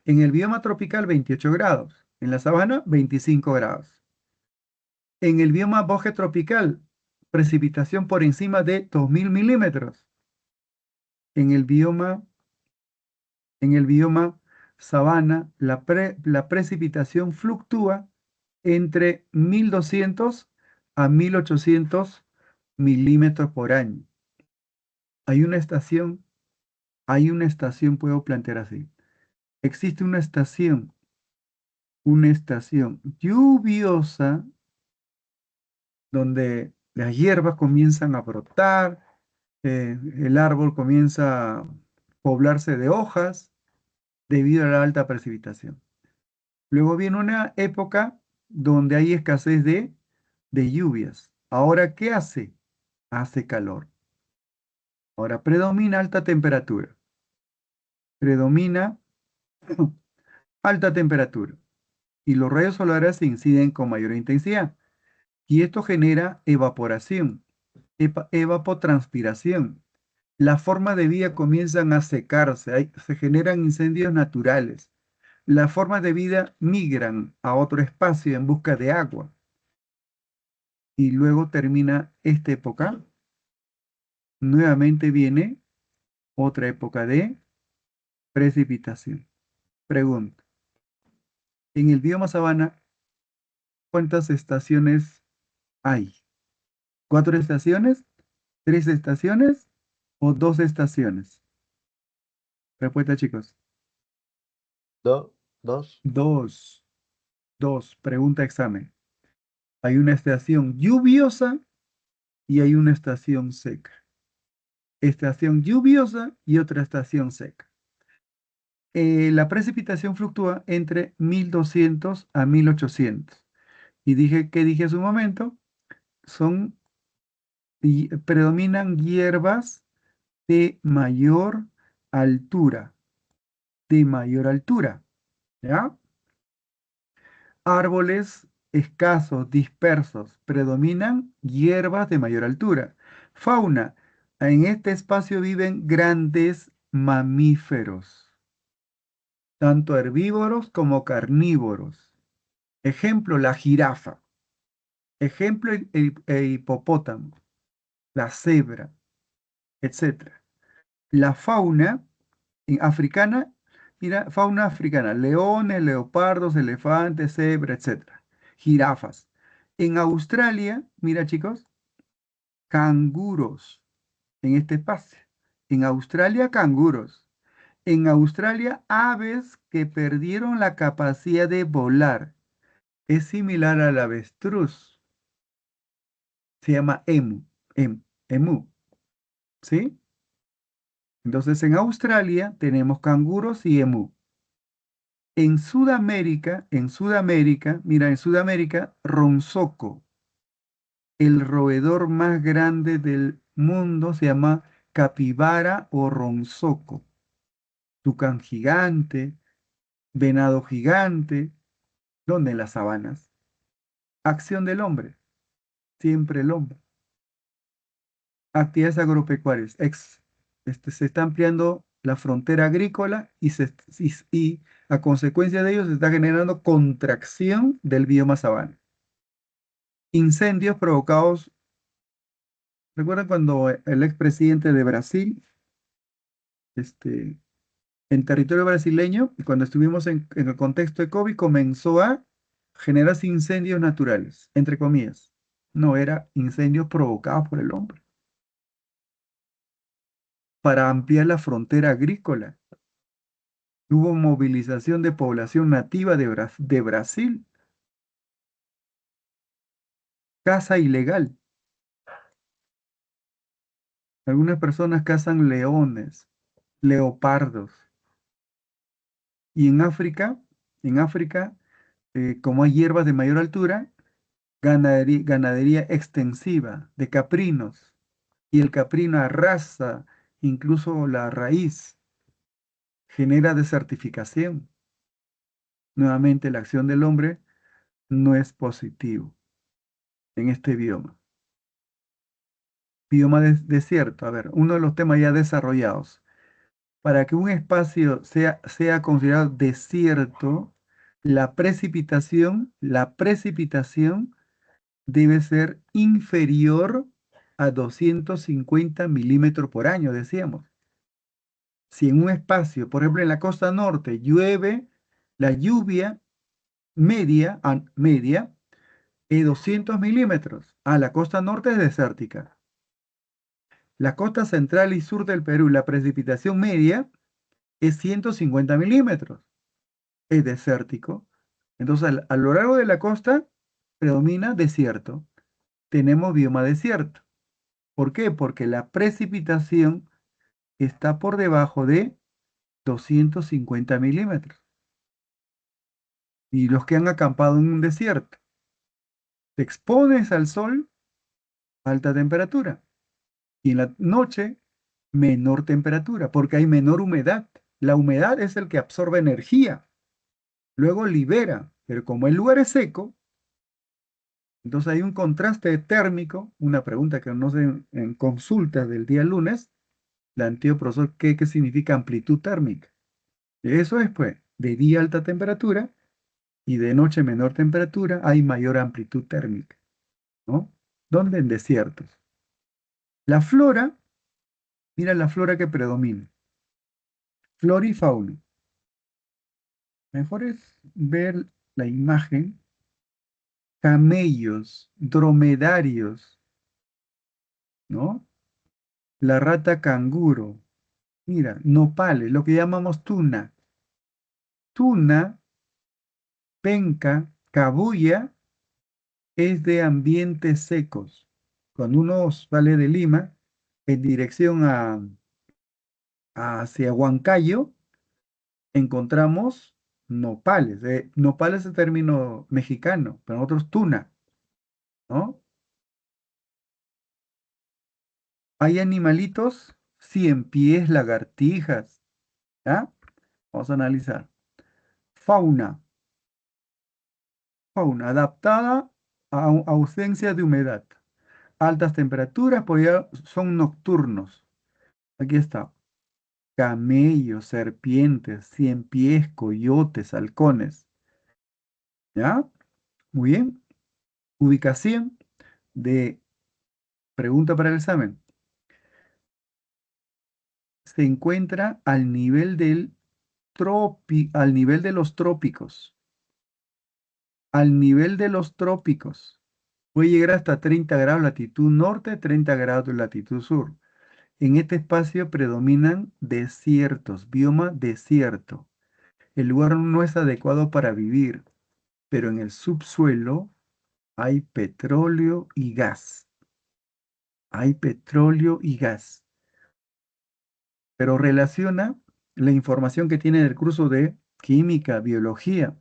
S1: En el bioma tropical 28 grados. En la sabana 25 grados. En el bioma bosque tropical, precipitación por encima de 2000 milímetros. En el bioma, en el bioma sabana, la precipitación fluctúa entre 1200 a 1800 milímetros por año. Hay una estación, puedo plantear así. Existe una estación lluviosa donde las hierbas comienzan a brotar, el árbol comienza a poblarse de hojas debido a la alta precipitación. Luego viene una época donde hay escasez de lluvias. Ahora, ¿qué hace? Hace calor. Ahora predomina alta temperatura. Predomina alta temperatura. Y los rayos solares inciden con mayor intensidad. Y esto genera evaporación, evapotranspiración. Las formas de vida comienzan a secarse, se generan incendios naturales. Las formas de vida migran a otro espacio en busca de agua. Y luego termina esta época. Nuevamente viene otra época de precipitación. Pregunta, en el bioma sabana, ¿cuántas estaciones hay? ¿4 estaciones? ¿3 estaciones? o dos estaciones? Respuesta, chicos.
S3: Dos.
S1: Dos. Dos. Pregunta examen. Hay una estación lluviosa y hay una estación seca. Estación lluviosa y otra estación seca. La precipitación fluctúa entre 1200 a 1800. Y dije hace un momento, son y predominan hierbas de mayor altura, de mayor altura, ¿ya? Árboles escasos, dispersos, predominan hierbas de mayor altura. Fauna, en este espacio viven grandes mamíferos, tanto herbívoros como carnívoros. Ejemplo, la jirafa. Ejemplo, el hipopótamo, la cebra, etcétera. La fauna africana, mira, fauna africana, leones, leopardos, elefantes, cebra, etcétera. Jirafas. En Australia, mira chicos, canguros en este espacio. En Australia, canguros. En Australia, aves que perdieron la capacidad de volar. Es similar al avestruz. Se llama emu, ¿sí? Entonces, en Australia tenemos canguros y emu. En Sudamérica, mira, en Sudamérica, ronzoco, el roedor más grande del mundo se llama capibara o ronzoco. Tucán gigante, venado gigante, ¿dónde? En las sabanas. Acción del hombre, siempre el hombre. Actividades agropecuarias. Se está ampliando la frontera agrícola y a consecuencia de ello se está generando contracción del bioma sabana. Incendios provocados. ¿Recuerdan cuando el expresidente de Brasil, este, en territorio brasileño, y cuando estuvimos en el contexto de COVID, comenzó a generarse incendios naturales, entre comillas? No, era incendios provocados por el hombre para ampliar la frontera agrícola. Hubo movilización de población nativa de Brasil, caza ilegal. Algunas personas cazan leones, leopardos. Y en África, como hay hierbas de mayor altura, ganadería extensiva de caprinos. Y el caprino arrasa incluso la raíz, genera desertificación. Nuevamente, la acción del hombre no es positivo en este bioma. Bioma desierto, a ver, uno de los temas ya desarrollados. Para que un espacio sea considerado desierto, la precipitación debe ser inferior a 250 milímetros por año, decíamos. Si en un espacio, por ejemplo en la costa norte, llueve, la lluvia media es 200 milímetros. La costa norte es desértica. La costa central y sur del Perú, la precipitación media es 150 milímetros. Es desértico. Entonces, a lo largo de la costa predomina desierto. Tenemos bioma desierto. ¿Por qué? Porque la precipitación está por debajo de 250 milímetros. Y los que han acampado en un desierto, te expones al sol, alta temperatura. Y en la noche, menor temperatura, porque hay menor humedad. La humedad es el que absorbe energía, luego libera, pero como el lugar es seco, entonces hay un contraste térmico. Una pregunta que nos en consultas del día lunes, la antiguo profesor, ¿qué significa amplitud térmica? Eso es, pues, de día alta temperatura y de noche menor temperatura, hay mayor amplitud térmica, ¿no? ¿Dónde? En desiertos. La flora, mira la flora que predomina, flora y fauna. Mejor es ver la imagen, camellos, dromedarios, ¿no? la rata canguro. Mira, nopales, lo que llamamos tuna. Tuna, penca, cabuya es de ambientes secos. Cuando uno sale de Lima en dirección hacia Huancayo, encontramos nopales. Nopales es término mexicano, pero nosotros tuna, ¿no? Hay animalitos, cien pies, lagartijas, ¿ya? Vamos a analizar. Fauna. Fauna adaptada a ausencia de humedad. Altas temperaturas, pues ya son nocturnos. Aquí está. Camellos, serpientes, cien pies, coyotes, halcones. ¿Ya? Muy bien. Ubicación de pregunta para el examen. Se encuentra al nivel al nivel de los trópicos. Al nivel de los trópicos. Puede llegar hasta 30 grados latitud norte, 30 grados latitud sur. En este espacio predominan desiertos, bioma desierto. El lugar no es adecuado para vivir, pero en el subsuelo hay petróleo y gas. Hay petróleo y gas. Pero relaciona la información que tiene del curso de química, biología.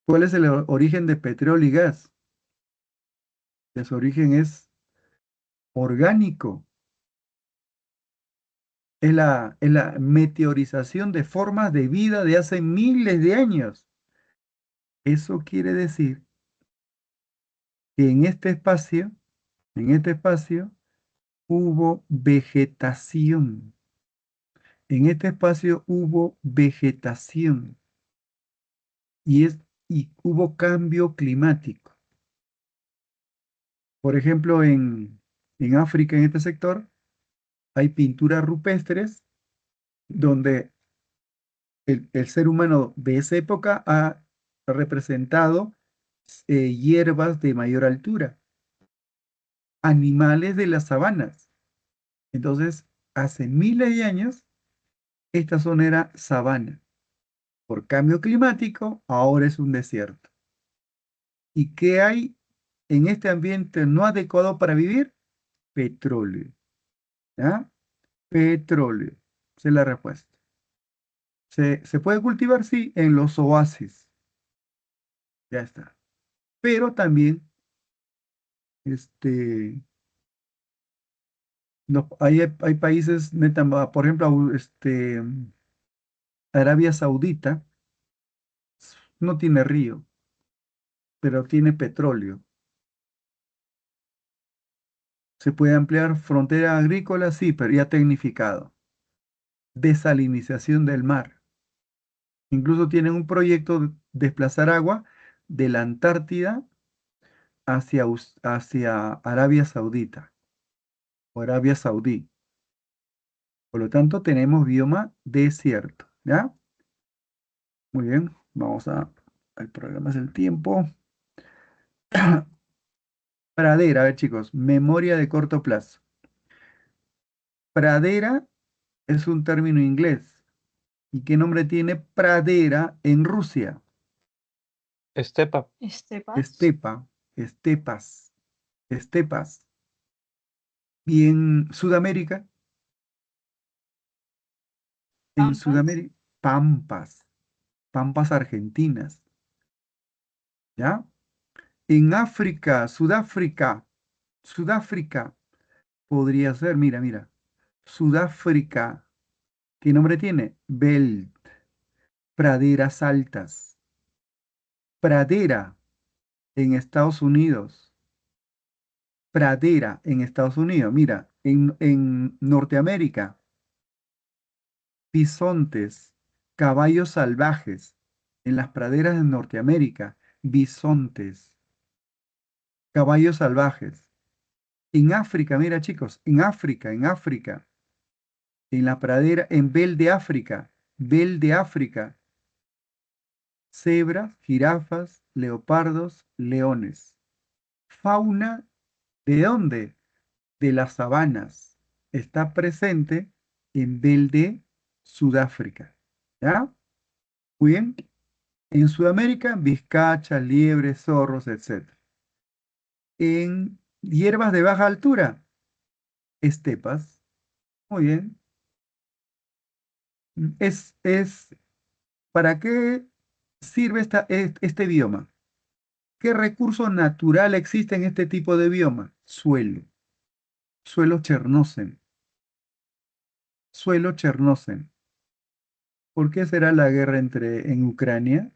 S1: ¿Cuál es el origen de petróleo y gas? Su origen es orgánico. Es la meteorización de formas de vida de hace miles de años. Eso quiere decir que en este espacio hubo vegetación. En este espacio hubo vegetación y hubo cambio climático. Por ejemplo, en África, en este sector, hay pinturas rupestres donde el ser humano de esa época ha representado hierbas de mayor altura, animales de las sabanas. Entonces, hace miles de años, esta zona era sabana. Por cambio climático, ahora es un desierto. ¿Y qué hay en este ambiente no adecuado para vivir? Petróleo. ¿Ya? Petróleo. Esa es la respuesta. ¿Se puede cultivar? Sí, en los oasis. Ya está. Pero también, este, no, hay países, por ejemplo, Arabia Saudita no tiene río, pero tiene petróleo. ¿Se puede ampliar frontera agrícola? Sí, pero ya tecnificado. Desalinización del mar. Incluso tienen un proyecto de desplazar agua de la Antártida hacia Arabia Saudita o Arabia Saudí. Por lo tanto, tenemos bioma desierto, ¿ya? Muy bien, vamos al programa es el tiempo. Pradera, a ver chicos, memoria de corto plazo. Pradera es un término inglés. ¿Y qué nombre tiene pradera en Rusia?
S3: Estepa.
S2: Estepas.
S1: Estepa, estepas, estepas. Y en Sudamérica,
S2: Pampas.
S1: Pampas, pampas argentinas, ¿ya? En África, Sudáfrica, podría ser, mira, mira, Sudáfrica, ¿qué nombre tiene? Belt, praderas altas, pradera en Estados Unidos, pradera en Estados Unidos, mira, en Norteamérica, bisontes, caballos salvajes, en las praderas de Norteamérica, bisontes, caballos salvajes. En África, mira chicos, en la pradera, en Bel de África, cebras, jirafas, leopardos, leones. Fauna, ¿de dónde? De las sabanas. está presente en Belde, Sudáfrica. ¿Ya? Muy bien. En Sudamérica, vizcacha, liebres, zorros, etc. En hierbas de baja altura, estepas. Muy bien. Es, ¿para qué sirve este bioma? ¿Qué recurso natural existe en este tipo de bioma? Suelo. Suelo Chernósen. Suelo Chernósen. ¿Por qué será la guerra en Ucrania?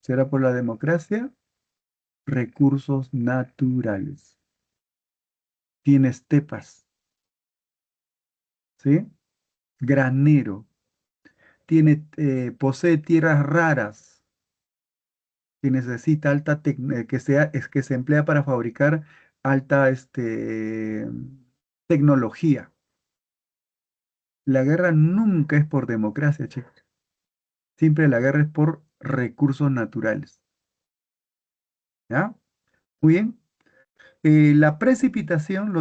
S1: ¿Será por la democracia? Recursos naturales. Tiene estepas, ¿sí? Granero. Posee tierras raras que necesita que se emplea para fabricar alta tecnología. La guerra nunca es por democracia, chicos. Siempre la guerra es por recursos naturales. ¿Ya? Muy bien. La precipitación,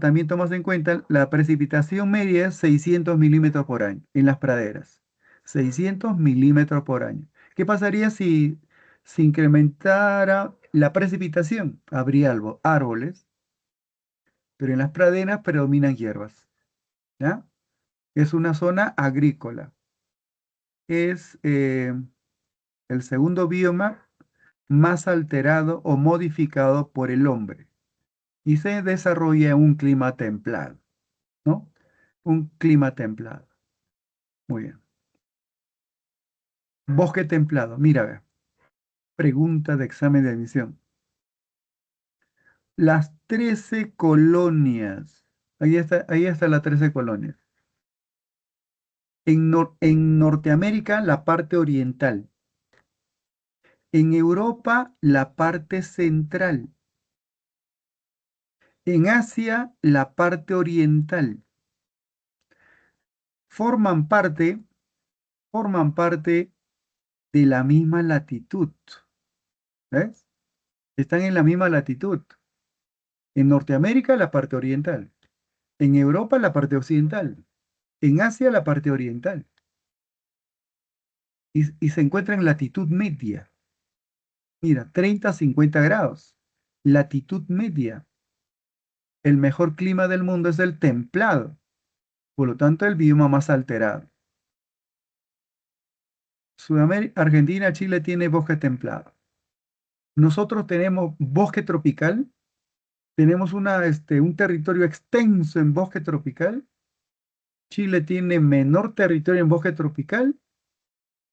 S1: también tomas en cuenta, la precipitación media es 600 milímetros por año en las praderas. 600 milímetros por año. ¿Qué pasaría si se incrementara la precipitación? Habría árboles, pero en las praderas predominan hierbas. ¿Ya? Es una zona agrícola. Es el segundo bioma más alterado o modificado por el hombre y se desarrolla en un clima templado, ¿no? Un clima templado. Muy bien. Bosque templado. Mira, ve, pregunta de examen de admisión. Las 13 colonias. Ahí está las 13 colonias. En Norteamérica, la parte oriental. En Europa, la parte central. En Asia, la parte oriental. Forman parte, forman parte de la misma latitud. ¿Ves? Están en la misma latitud. En Norteamérica, la parte oriental. En Europa, la parte occidental. En Asia, la parte oriental. Y se encuentra en latitud media. Mira, 30 a 50 grados. Latitud media. El mejor clima del mundo es el templado. Por lo tanto, el bioma más alterado. Sudamérica, Argentina, Chile tiene bosque templado. Nosotros tenemos bosque tropical. Tenemos un territorio extenso en bosque tropical. Chile tiene menor territorio en bosque tropical,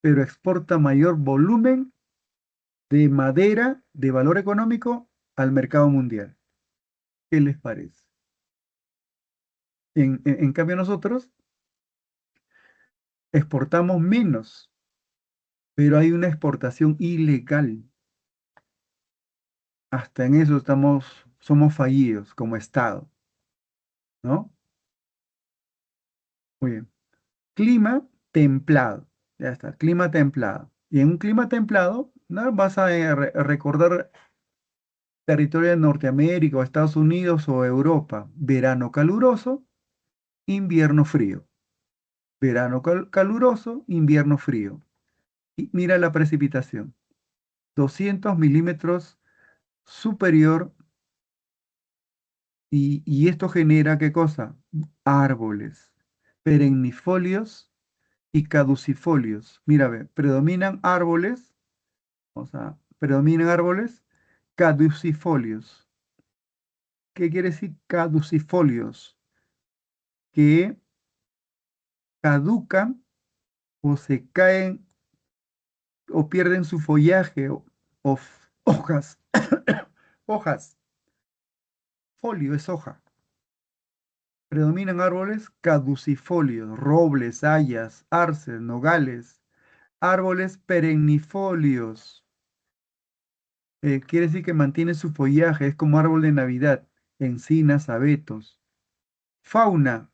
S1: pero exporta mayor volumen de madera de valor económico al mercado mundial. ¿Qué les parece? En cambio nosotros exportamos menos, pero hay una exportación ilegal. Hasta en eso somos fallidos como Estado, ¿no? Muy bien. Clima templado. Ya está, clima templado. Y en un clima templado, ¿no? Vas a recordar territorio de Norteamérica o Estados Unidos o Europa. Verano caluroso, invierno frío. Verano caluroso, invierno frío. Y mira la precipitación. 200 milímetros superior. Y esto genera, ¿qué cosa? Árboles, perennifolios y caducifolios. Mira, ve, predominan árboles, o sea, predominan árboles caducifolios. ¿Qué quiere decir caducifolios? Que caducan o se caen o pierden su follaje o hojas. Hojas. Folio es hoja. Predominan árboles caducifolios, robles, hayas, arces, nogales, árboles perennifolios. Quiere decir que mantiene su follaje, es como árbol de Navidad, encinas, abetos. Fauna.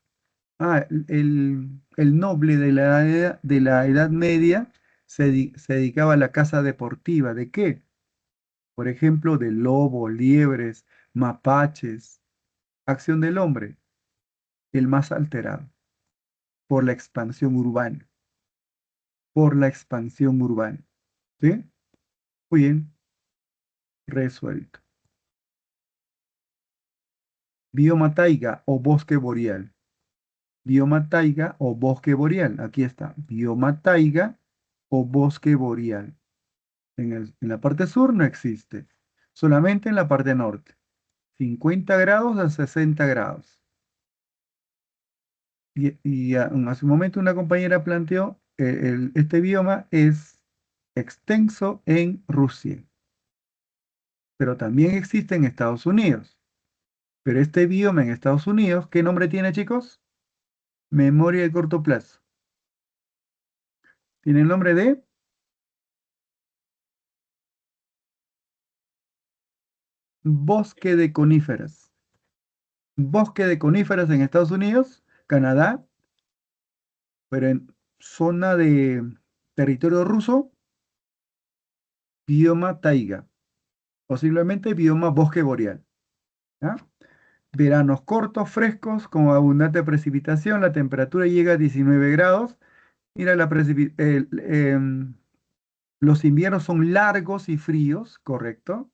S1: El noble de la Edad Media se dedicaba a la caza deportiva. ¿De qué? Por ejemplo, de lobo, liebres, mapaches. Acción del hombre. el más alterado por la expansión urbana, por la expansión urbana. ¿Sí? Muy bien, resuelto. Bioma taiga o bosque boreal. Bioma taiga o bosque boreal. Aquí está. Bioma taiga o bosque boreal. En la parte sur no existe. Solamente en la parte norte. 50 grados a 60 grados. Hace un momento una compañera planteó, este bioma es extenso en Rusia, pero también existe en Estados Unidos. Pero este bioma en Estados Unidos, ¿qué nombre tiene, chicos? Memoria de corto plazo. Tiene el nombre de bosque de coníferas. Bosque de coníferas en Estados Unidos, Canadá, pero en zona de territorio ruso, bioma taiga, posiblemente bioma bosque boreal. ¿Ya? Veranos cortos, frescos, con abundante precipitación, la temperatura llega a 19 grados. Mira, los inviernos son largos y fríos, correcto,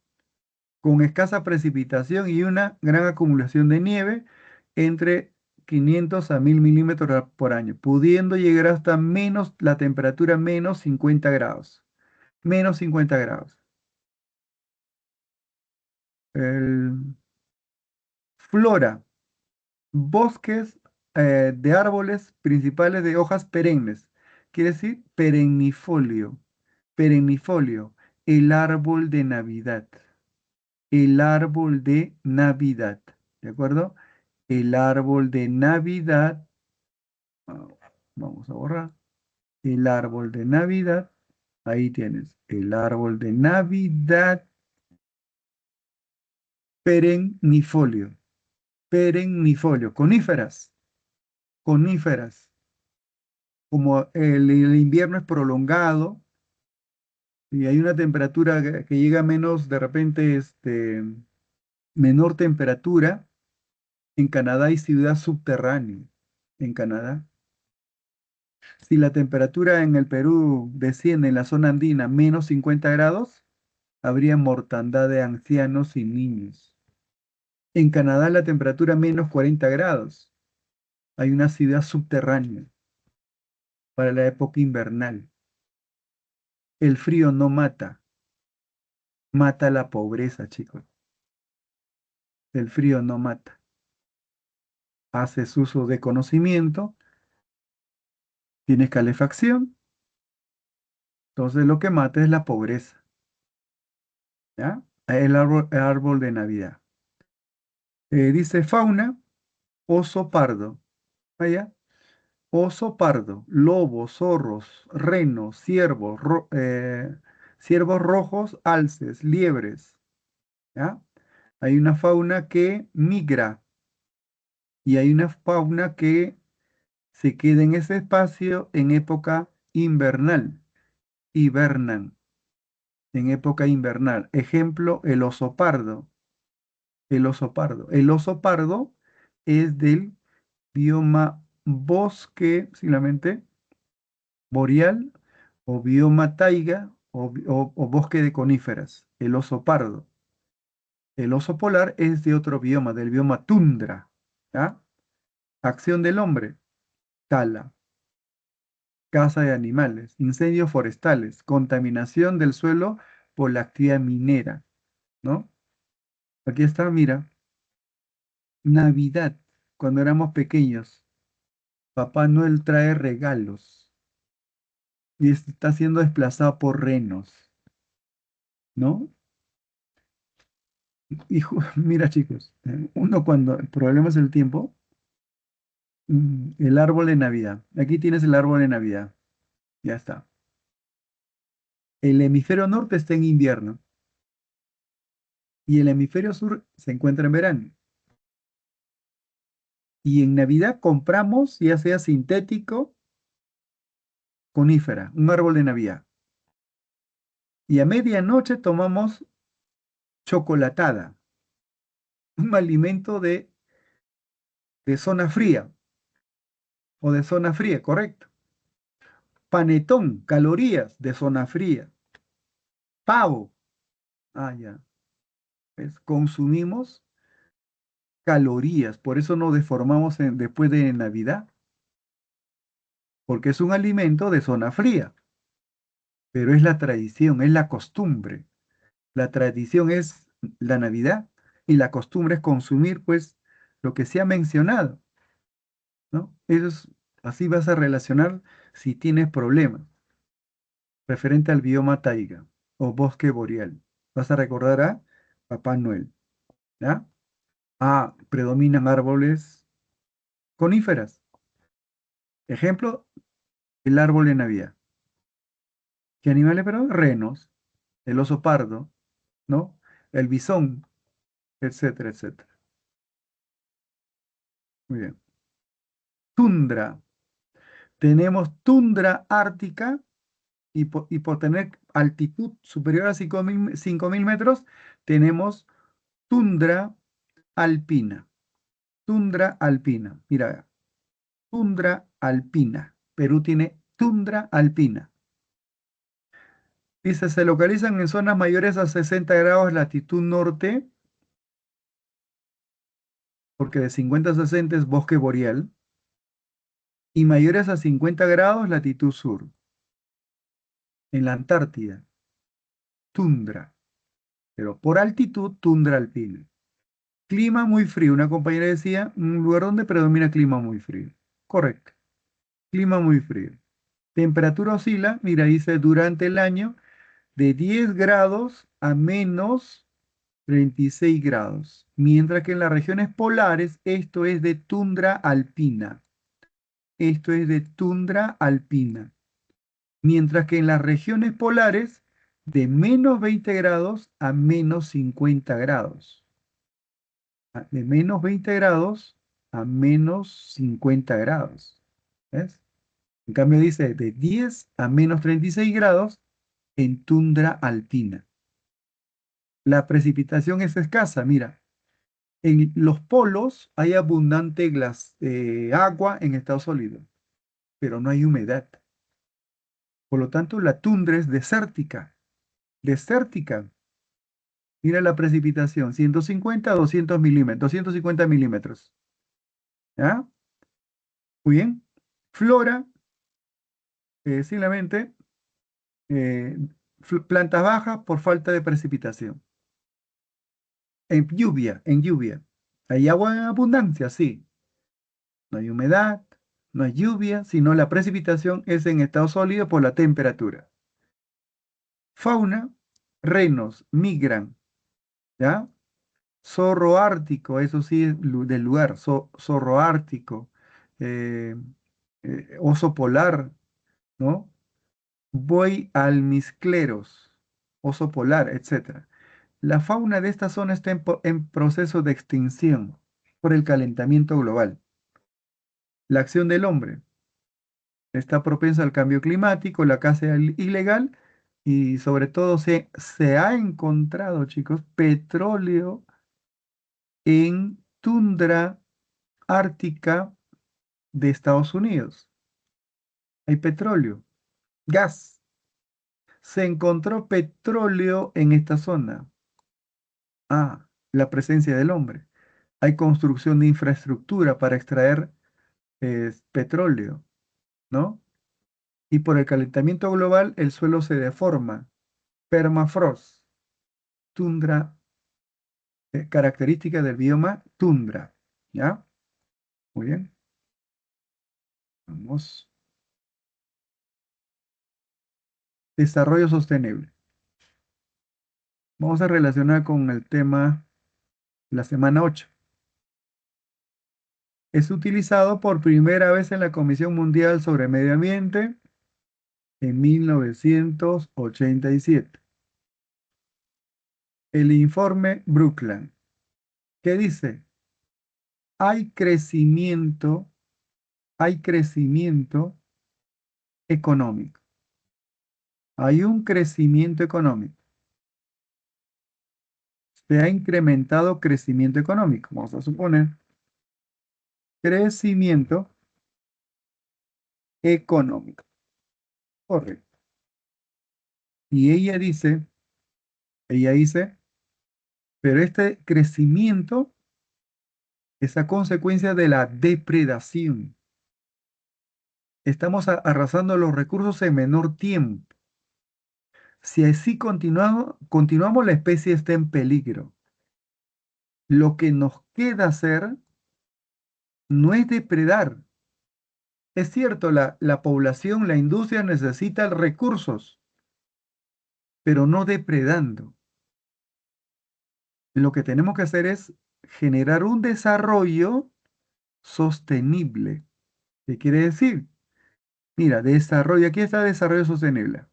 S1: con escasa precipitación y una gran acumulación de nieve entre 500 a 1000 milímetros por año, pudiendo llegar hasta menos la temperatura menos 50 grados. Menos 50 grados. El- Flora. Bosques de árboles principales de hojas perennes. Quiere decir perennifolio. Perennifolio. El árbol de Navidad. El árbol de Navidad. ¿De acuerdo? El árbol de Navidad. ah, Vamos a borrar. El árbol de Navidad. Ahí tienes. El árbol de Navidad perennifolio. Perennifolio. Coníferas. Coníferas. Como el invierno es prolongado y hay una temperatura que llega a menos, de repente, menor temperatura, en Canadá hay ciudad subterránea. En Canadá. Si la temperatura en el Perú desciende en la zona andina menos 50 grados, habría mortandad de ancianos y niños. En Canadá la temperatura menos 40 grados. Hay una ciudad subterránea para la época invernal. El frío no mata, mata la pobreza, chicos. El frío no mata. Haces uso de conocimiento, tienes calefacción, entonces lo que mata es la pobreza. ¿Ya? El árbol de Navidad. Dice fauna, oso pardo. Allá, oso pardo, lobos, zorros, renos, ciervos rojos, alces, liebres. ¿Ya? Hay una fauna que migra y hay una fauna que se queda en ese espacio en época invernal. Hibernan en época invernal. Ejemplo, el oso pardo. El oso pardo. El oso pardo es del bioma bosque, simplemente boreal, o bioma taiga, o bosque de coníferas. El oso pardo. El oso polar es de otro bioma, del bioma tundra. ¿Ya? Acción del hombre. Tala. Caza de animales, incendios forestales, contaminación del suelo por la actividad minera, ¿no? Aquí está, mira, Navidad, cuando éramos pequeños, Papá Noel trae regalos y está siendo desplazado por renos, ¿no? Mira, chicos, uno cuando el problema es el tiempo, el árbol de Navidad. Aquí tienes el árbol de Navidad, ya está. El hemisferio norte está en invierno y el hemisferio sur se encuentra en verano. Y en Navidad compramos, ya sea sintético, conífera, un árbol de Navidad. Y a medianoche tomamos chocolatada, un alimento de de zona fría o de zona fría, correcto. Panetón, calorías de zona fría. Pavo, ya. ¿Ves? Consumimos calorías, por eso nos deformamos después de Navidad, porque es un alimento de zona fría, pero es la tradición, es la costumbre. La tradición es la Navidad y la costumbre es consumir, pues, lo que se ha mencionado, ¿no? Así vas a relacionar si tienes problemas referente al bioma taiga o bosque boreal. Vas a recordar a Papá Noel, ¿ya? Predominan árboles coníferas. Ejemplo, el árbol de Navidad. ¿Qué animales, perdón? Renos, el oso pardo, ¿no? El bisón, etcétera, etcétera. Muy bien. Tundra. Tenemos tundra ártica y por tener altitud superior a 5.000 metros, tenemos tundra alpina. Tundra alpina. Mira, tundra alpina. Perú tiene tundra alpina. Dice, se localizan en zonas mayores a 60 grados latitud norte, porque de 50 a 60 es bosque boreal, y mayores a 50 grados latitud sur. En la Antártida, tundra, pero por altitud, tundra alpina. Clima muy frío. Una compañera decía, un lugar donde predomina clima muy frío. Correcto. Clima muy frío. Temperatura oscila, mira, dice durante el año de 10 grados a menos 36 grados. Mientras que en las regiones polares esto es de tundra alpina. Esto es de tundra alpina. Mientras que en las regiones polares de menos 20 grados a menos 50 grados. De menos 20 grados a menos 50 grados. ¿Ves? En cambio dice de 10 a menos 36 grados en tundra alpina. La precipitación es escasa. Mira, en los polos hay abundante agua en estado sólido, pero no hay humedad. Por lo tanto, la tundra es desértica. Desértica. Mira la precipitación, 150 a 200 milímetros, 250 milímetros. ¿Ya? Muy bien. Flora, simplemente eh, plantas bajas por falta de precipitación. En lluvia. ¿Hay agua en abundancia? Sí. No hay humedad, no hay lluvia, sino la precipitación es en estado sólido por la temperatura. Fauna, renos migran, ¿ya? Zorro ártico, eso sí es del lugar, zorro ártico, eh, oso polar, ¿no? Buey almizcleros, oso polar, etc. La fauna de esta zona está en proceso de extinción por el calentamiento global. La acción del hombre está propensa al cambio climático, la caza ilegal y sobre todo se ha encontrado, chicos, petróleo en tundra ártica de Estados Unidos. Hay petróleo, gas. Se encontró petróleo en esta zona. La presencia del hombre. Hay construcción de infraestructura para extraer petróleo, ¿no? Y por el calentamiento global el suelo se deforma. Permafrost, tundra, característica del bioma tundra, ¿ya? Muy bien. Vamos. Desarrollo sostenible. Vamos a relacionar con el tema la semana 8. Es utilizado por primera vez en la Comisión Mundial sobre Medio Ambiente en 1987. El informe Brundtland, que dice, hay crecimiento económico. Hay un crecimiento económico. Se ha incrementado crecimiento económico, vamos a suponer. crecimiento económico. Correcto. Y ella dice, pero este crecimiento es a consecuencia de la depredación. Estamos arrasando los recursos en menor tiempo. Si así continuamos, la especie está en peligro. Lo que nos queda hacer no es depredar. Es cierto, la población, la industria necesita recursos, pero no depredando. Lo que tenemos que hacer es generar un desarrollo sostenible. ¿Qué quiere decir? Mira, desarrollo, aquí está desarrollo sostenible.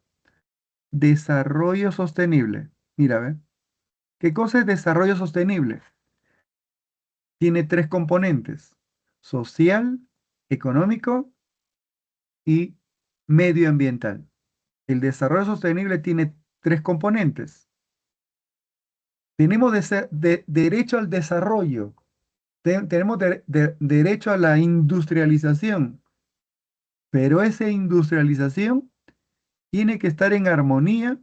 S1: Desarrollo sostenible. Mira, ¿ve? ¿Qué cosa es desarrollo sostenible? Tiene tres componentes: social, económico y medioambiental. El desarrollo sostenible tiene tres componentes. Tenemos derecho al desarrollo, tenemos derecho a la industrialización, pero esa industrialización tiene que estar en armonía,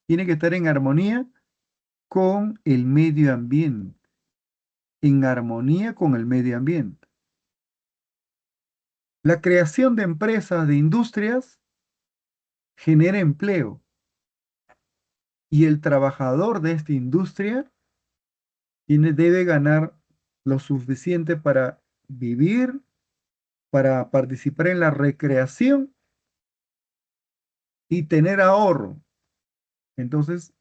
S1: tiene que estar en armonía con el medio ambiente, en armonía con el medio ambiente. La creación de empresas, de industrias, genera empleo y el trabajador de esta industria debe ganar lo suficiente para vivir, para participar en la recreación y tener ahorro. Entonces,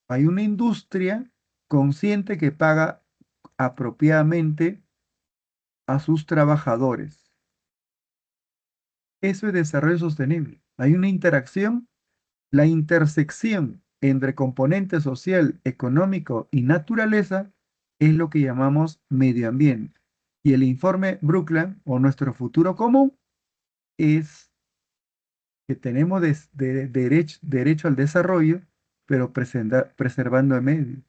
S1: hay una industria consciente que paga apropiadamente a sus trabajadores. Eso es desarrollo sostenible. Hay una interacción, la intersección entre componente social, económico y naturaleza es lo que llamamos medio ambiente. Y el informe Brundtland, o nuestro futuro común, es que tenemos derecho al desarrollo, pero preservando el medio.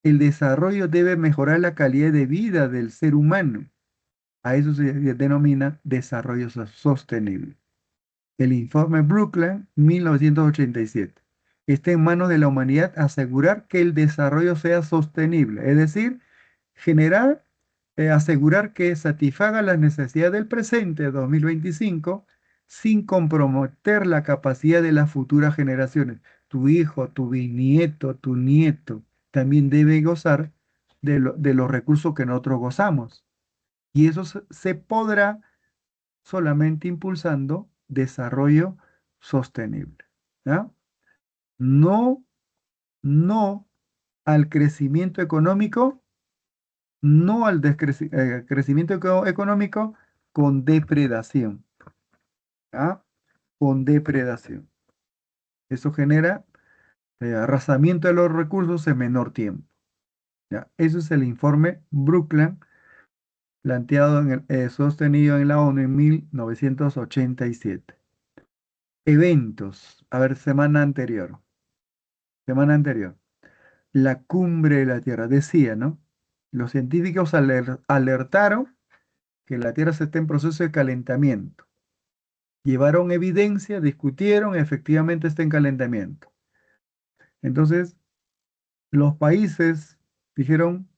S1: El desarrollo debe mejorar la calidad de vida del ser humano. A eso se denomina desarrollo sostenible. El informe Brundtland, 1987. Está en manos de la humanidad asegurar que el desarrollo sea sostenible, es decir, generar, asegurar que satisfaga las necesidades del presente 2025 sin comprometer la capacidad de las futuras generaciones. Tu hijo, tu bisnieto, tu nieto también debe gozar de los recursos que nosotros gozamos. Y eso se podrá solamente impulsando desarrollo sostenible. ¿Ya? No, no al crecimiento económico, no al crecimiento económico con depredación. ¿Ya? Con depredación. Eso genera arrasamiento de los recursos en menor tiempo. ¿Ya? Eso es el informe Brundtland planteado sostenido en la ONU en 1987. Eventos. A ver, semana anterior. Semana anterior. La cumbre de la Tierra. Decía, ¿no? Los científicos alertaron que la Tierra se está en proceso de calentamiento. Llevaron evidencia, discutieron, efectivamente está en calentamiento. Entonces, los países dijeron,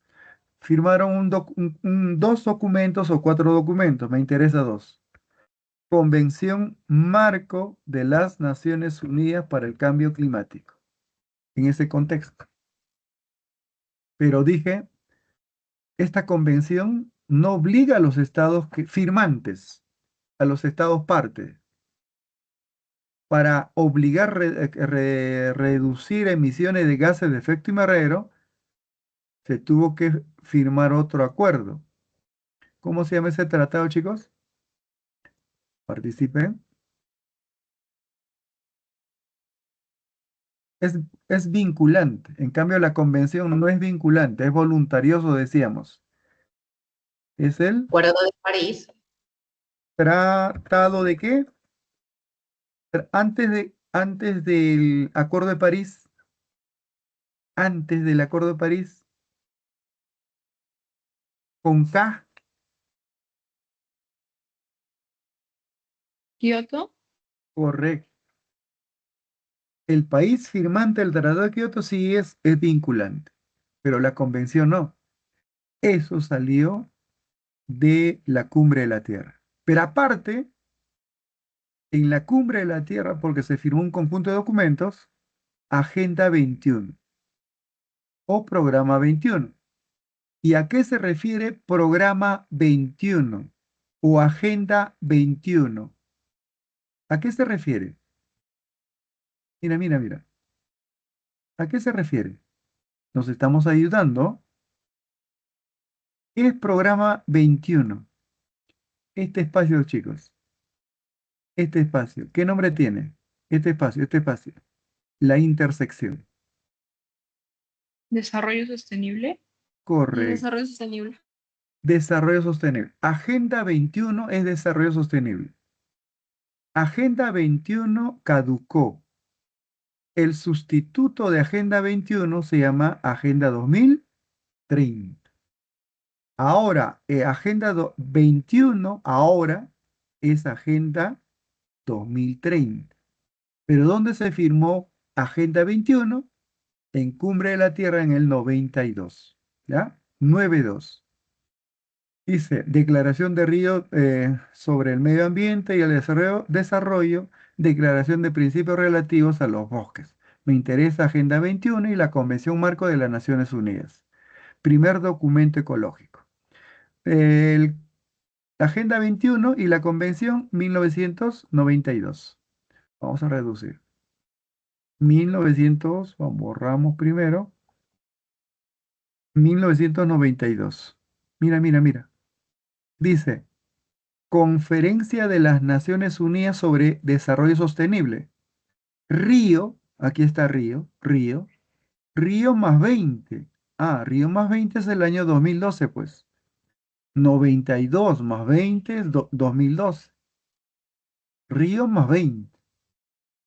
S1: firmaron dos documentos o cuatro documentos, me interesa dos. Convención Marco de las Naciones Unidas para el Cambio Climático, en ese contexto. Pero dije, esta convención no obliga a los estados firmantes, a los estados partes, para obligar a reducir emisiones de gases de efecto invernadero, se tuvo que firmar otro acuerdo. ¿Cómo se llama ese tratado, chicos? Participen. Es, es vinculante. En cambio, la convención no es vinculante, es voluntarioso, decíamos. ¿Es el
S2: Acuerdo de París.
S1: tratado de qué? Antes del Acuerdo de París, antes del Acuerdo de París, con K,
S2: Kioto.
S1: Correcto. El país firmante del Tratado de Kioto sí es vinculante, pero la convención no. Eso salió de la Cumbre de la Tierra. Pero aparte, en la Cumbre de la Tierra, porque se firmó un conjunto de documentos, Agenda 21 o Programa 21. ¿Y a qué se refiere Programa 21 o Agenda 21? ¿A qué se refiere? Mira, mira, mira. ¿A qué se refiere? Nos estamos ayudando. ¿Qué es Programa 21? Este espacio, chicos. Este espacio. ¿Qué nombre tiene? Este espacio, este espacio. La intersección.
S2: Desarrollo sostenible.
S1: Correcto.
S2: Desarrollo sostenible.
S1: Desarrollo sostenible. Agenda 21 es desarrollo sostenible. Agenda 21 caducó. El sustituto de Agenda 21 se llama Agenda 2030. Ahora, Agenda 21 ahora es Agenda 2030. Pero ¿dónde se firmó Agenda 21? En Cumbre de la Tierra en el 92. ¿Ya? 92. Dice, Declaración de Río sobre el medio ambiente y el desarrollo, Declaración de principios relativos a los bosques. Me interesa Agenda 21 y la Convención Marco de las Naciones Unidas. Primer documento ecológico. El- la Agenda 21 y la Convención 1992. Vamos a reducir. 1900, borramos primero. 1992. Mira, mira, mira. Dice, Conferencia de las Naciones Unidas sobre Desarrollo Sostenible. Río, aquí está Río, Río, Río más 20. Ah, Río más 20 es el año 2012, pues. 92 más 20 es 2012. Río más 20.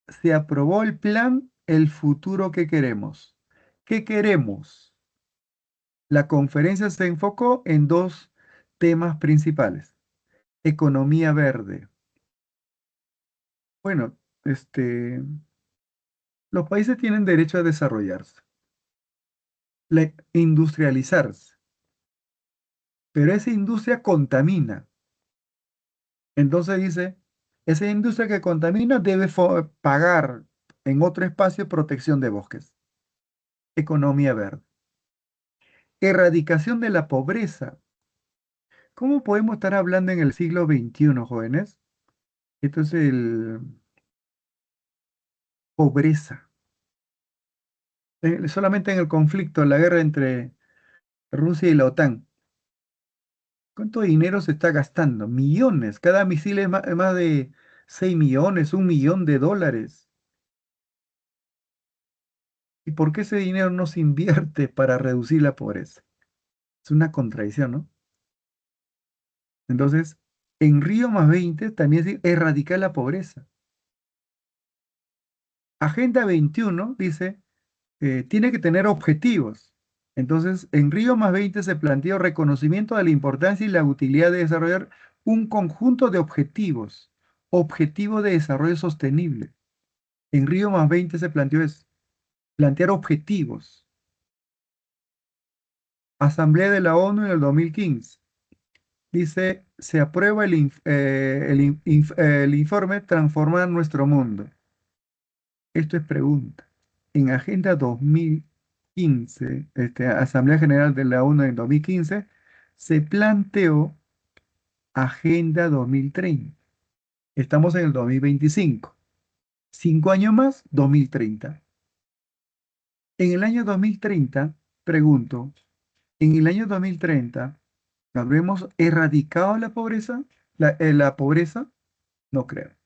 S1: Se aprobó el plan El futuro que queremos. ¿Qué queremos? La conferencia se enfocó en dos temas principales. Economía verde. Bueno, los países tienen derecho a desarrollarse, industrializarse, pero esa industria contamina. Entonces dice, esa industria que contamina debe pagar en otro espacio protección de bosques. Economía verde. Erradicación de la pobreza. ¿Cómo podemos estar hablando en el siglo XXI, jóvenes? Esto es el pobreza. Solamente en el conflicto, la guerra entre Rusia y la OTAN. ¿Cuánto dinero se está gastando? Millones. Cada misil es más de 6 millones, 1 millón de dólares. ¿Y por qué ese dinero no se invierte para reducir la pobreza? Es una contradicción, ¿no? Entonces, en Río más 20 también es erradicar la pobreza. Agenda 21 dice, tiene que tener objetivos. Entonces, en Río más 20 se planteó reconocimiento de la importancia y la utilidad de desarrollar un conjunto de objetivos, objetivo de desarrollo sostenible. En Río más 20 se planteó es plantear objetivos. Asamblea de la ONU en el 2015. Dice, se aprueba el informe Transformar nuestro mundo. Esto es pregunta. En Agenda 2015, Asamblea General de la ONU en 2015, se planteó Agenda 2030. Estamos en el 2025. 5 años más, 2030. En el año 2030, pregunto, en el año 2030, ¿habremos erradicado la pobreza? ¿La pobreza? No creo.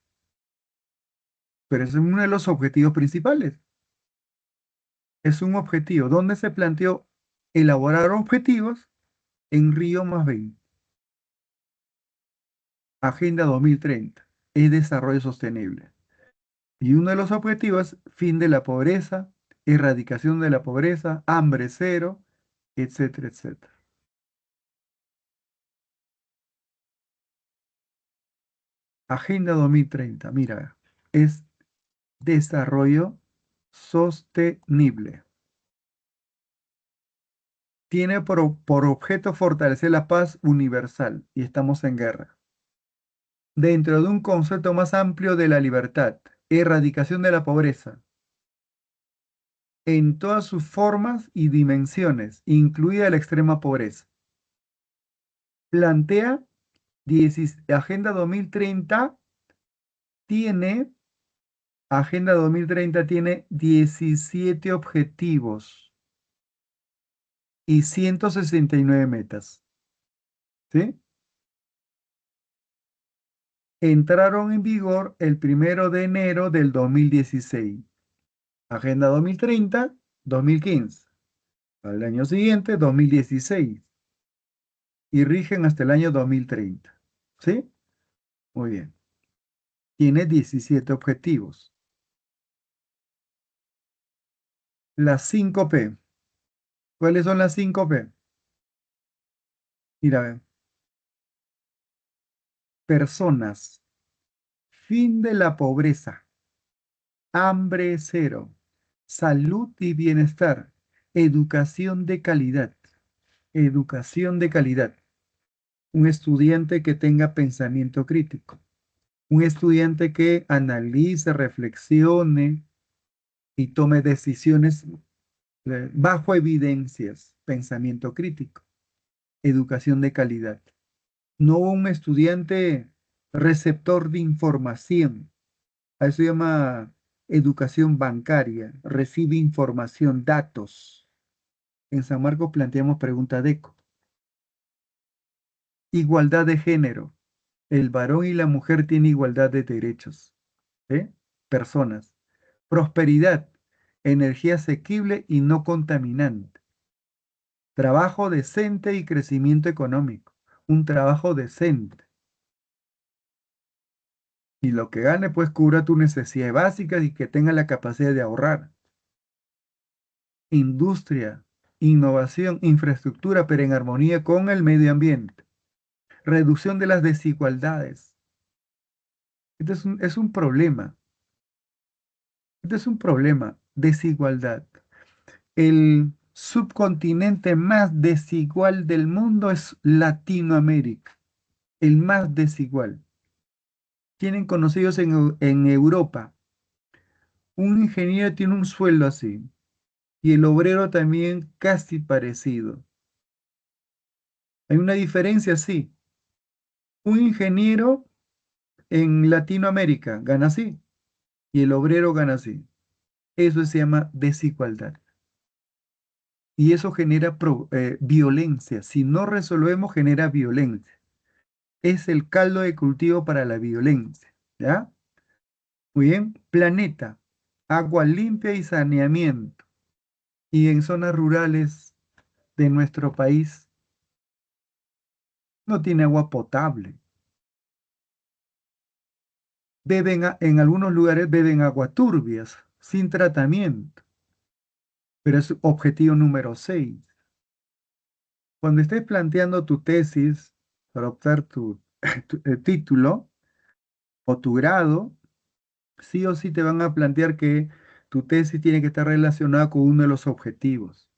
S1: Pero ese es uno de los objetivos principales. Es un objetivo. ¿Dónde se planteó elaborar objetivos? En Río más 20. Agenda 2030. Es desarrollo sostenible. Y uno de los objetivos, fin de la pobreza, erradicación de la pobreza, hambre cero, etcétera, etcétera. Agenda 2030, mira, es desarrollo sostenible. Tiene por objeto fortalecer la paz universal y estamos en guerra. Dentro de un concepto más amplio de la libertad, erradicación de la pobreza, en todas sus formas y dimensiones, incluida la extrema pobreza. Plantea Agenda 2030 tiene, Agenda 2030 tiene 17 objetivos y 169 metas. ¿Sí? Entraron en vigor el 1 de enero del 2016. Agenda 2030, 2015. Al año siguiente, 2016. Y rigen hasta el año 2030. ¿Sí? Muy bien. Tiene 17 objetivos. Las 5P. ¿Cuáles son las 5P? Mira, ve. Personas. Fin de la pobreza. Hambre cero. Salud y bienestar. Educación de calidad. Educación de calidad. Un estudiante que tenga pensamiento crítico. Un estudiante que analice, reflexione y tome decisiones bajo evidencias. Pensamiento crítico. Educación de calidad. No un estudiante receptor de información. A eso se llama educación bancaria. Recibe información, datos. En San Marcos planteamos pregunta DECO. Igualdad de género. El varón y la mujer tienen igualdad de derechos. ¿Eh? Personas. Prosperidad. Energía asequible y no contaminante. Trabajo decente y crecimiento económico. Un trabajo decente. Y lo que gane, pues cubra tus necesidades básicas y que tenga la capacidad de ahorrar. Industria, innovación, infraestructura, pero en armonía con el medio ambiente. Reducción de las desigualdades. Este es un problema. Este es un problema. Desigualdad. El subcontinente más desigual del mundo es Latinoamérica. El más desigual. Tienen conocidos en Europa. Un ingeniero tiene un sueldo así. Y el obrero también casi parecido. Hay una diferencia, sí. Un ingeniero en Latinoamérica gana así y el obrero gana así. Eso se llama desigualdad. Y eso genera violencia. Si no resolvemos, genera violencia. Es el caldo de cultivo para la violencia. ¿Ya? Muy bien. Planeta. Agua limpia y saneamiento. Y en zonas rurales de nuestro país no tiene agua potable. En algunos lugares beben agua turbias, sin tratamiento. Pero es objetivo número 6. Cuando estés planteando tu tesis para optar tu título o tu grado, sí o sí te van a plantear que tu tesis tiene que estar relacionada con uno de los objetivos.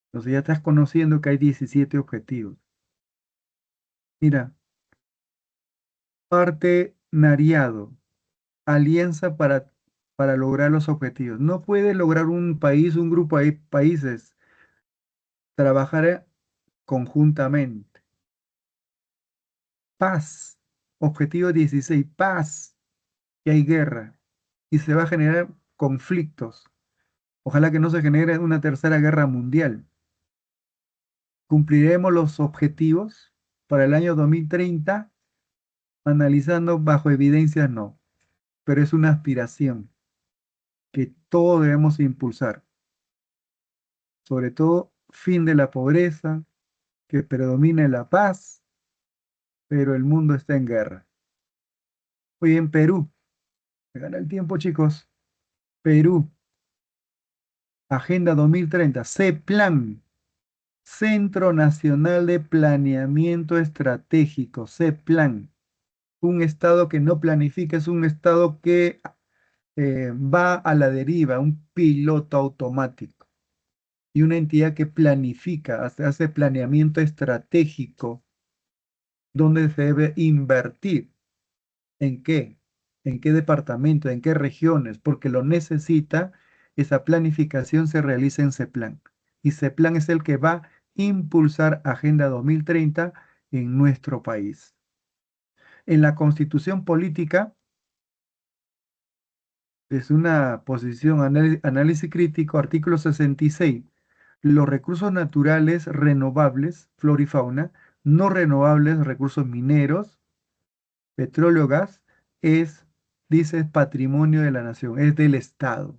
S1: Entonces ya estás conociendo que hay 17 objetivos. Mira, partenariado, alianza para lograr los objetivos. No puede lograr un país, un grupo de países trabajar conjuntamente. Paz. Objetivo 16, paz. Que hay guerra y se va a generar conflictos. Ojalá que no se genere una tercera guerra mundial. Cumpliremos los objetivos para el año 2030, analizando bajo evidencias no, pero es una aspiración que todos debemos impulsar. Sobre todo, fin de la pobreza, que predomine la paz, pero el mundo está en guerra. Hoy en Perú, me gana el tiempo, chicos. Perú, Agenda 2030, C-Plan, Centro Nacional de Planeamiento Estratégico, C-Plan. Un Estado que no planifica es un Estado que va a la deriva, un piloto automático. Y una entidad que planifica, hace planeamiento estratégico, donde se debe invertir. ¿En qué? ¿En qué departamento? ¿En qué regiones? Porque lo necesita, esa planificación se realiza en CEPLAN. Y CEPLAN es el que va a impulsar Agenda 2030 en nuestro país. En la Constitución Política, es una posición, análisis crítico, artículo 66. Los recursos naturales renovables, flora y fauna, no renovables, recursos mineros, petróleo, gas, es, dice, patrimonio de la nación, es del Estado.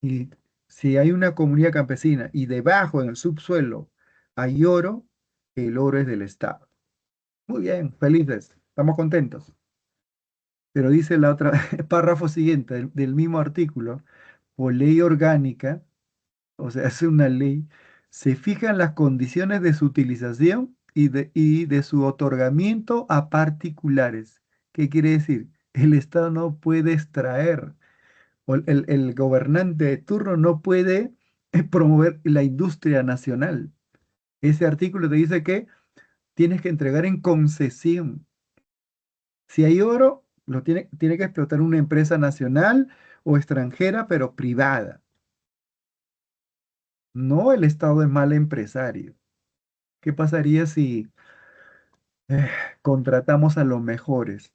S1: Y si hay una comunidad campesina y debajo en el subsuelo hay oro, el oro es del Estado. Muy bien, felices, estamos contentos. Pero dice la otra, párrafo siguiente del mismo artículo, por ley orgánica, o sea, es una ley, se fijan las condiciones de su utilización y de su otorgamiento a particulares. ¿Qué quiere decir? El Estado no puede extraer, o el gobernante de turno no puede promover la industria nacional. Ese artículo te dice que tienes que entregar en concesión. Si hay oro, tiene que explotar una empresa nacional o extranjera, pero privada. No el Estado es mal empresario. ¿Qué pasaría si eh, contratamos a los mejores?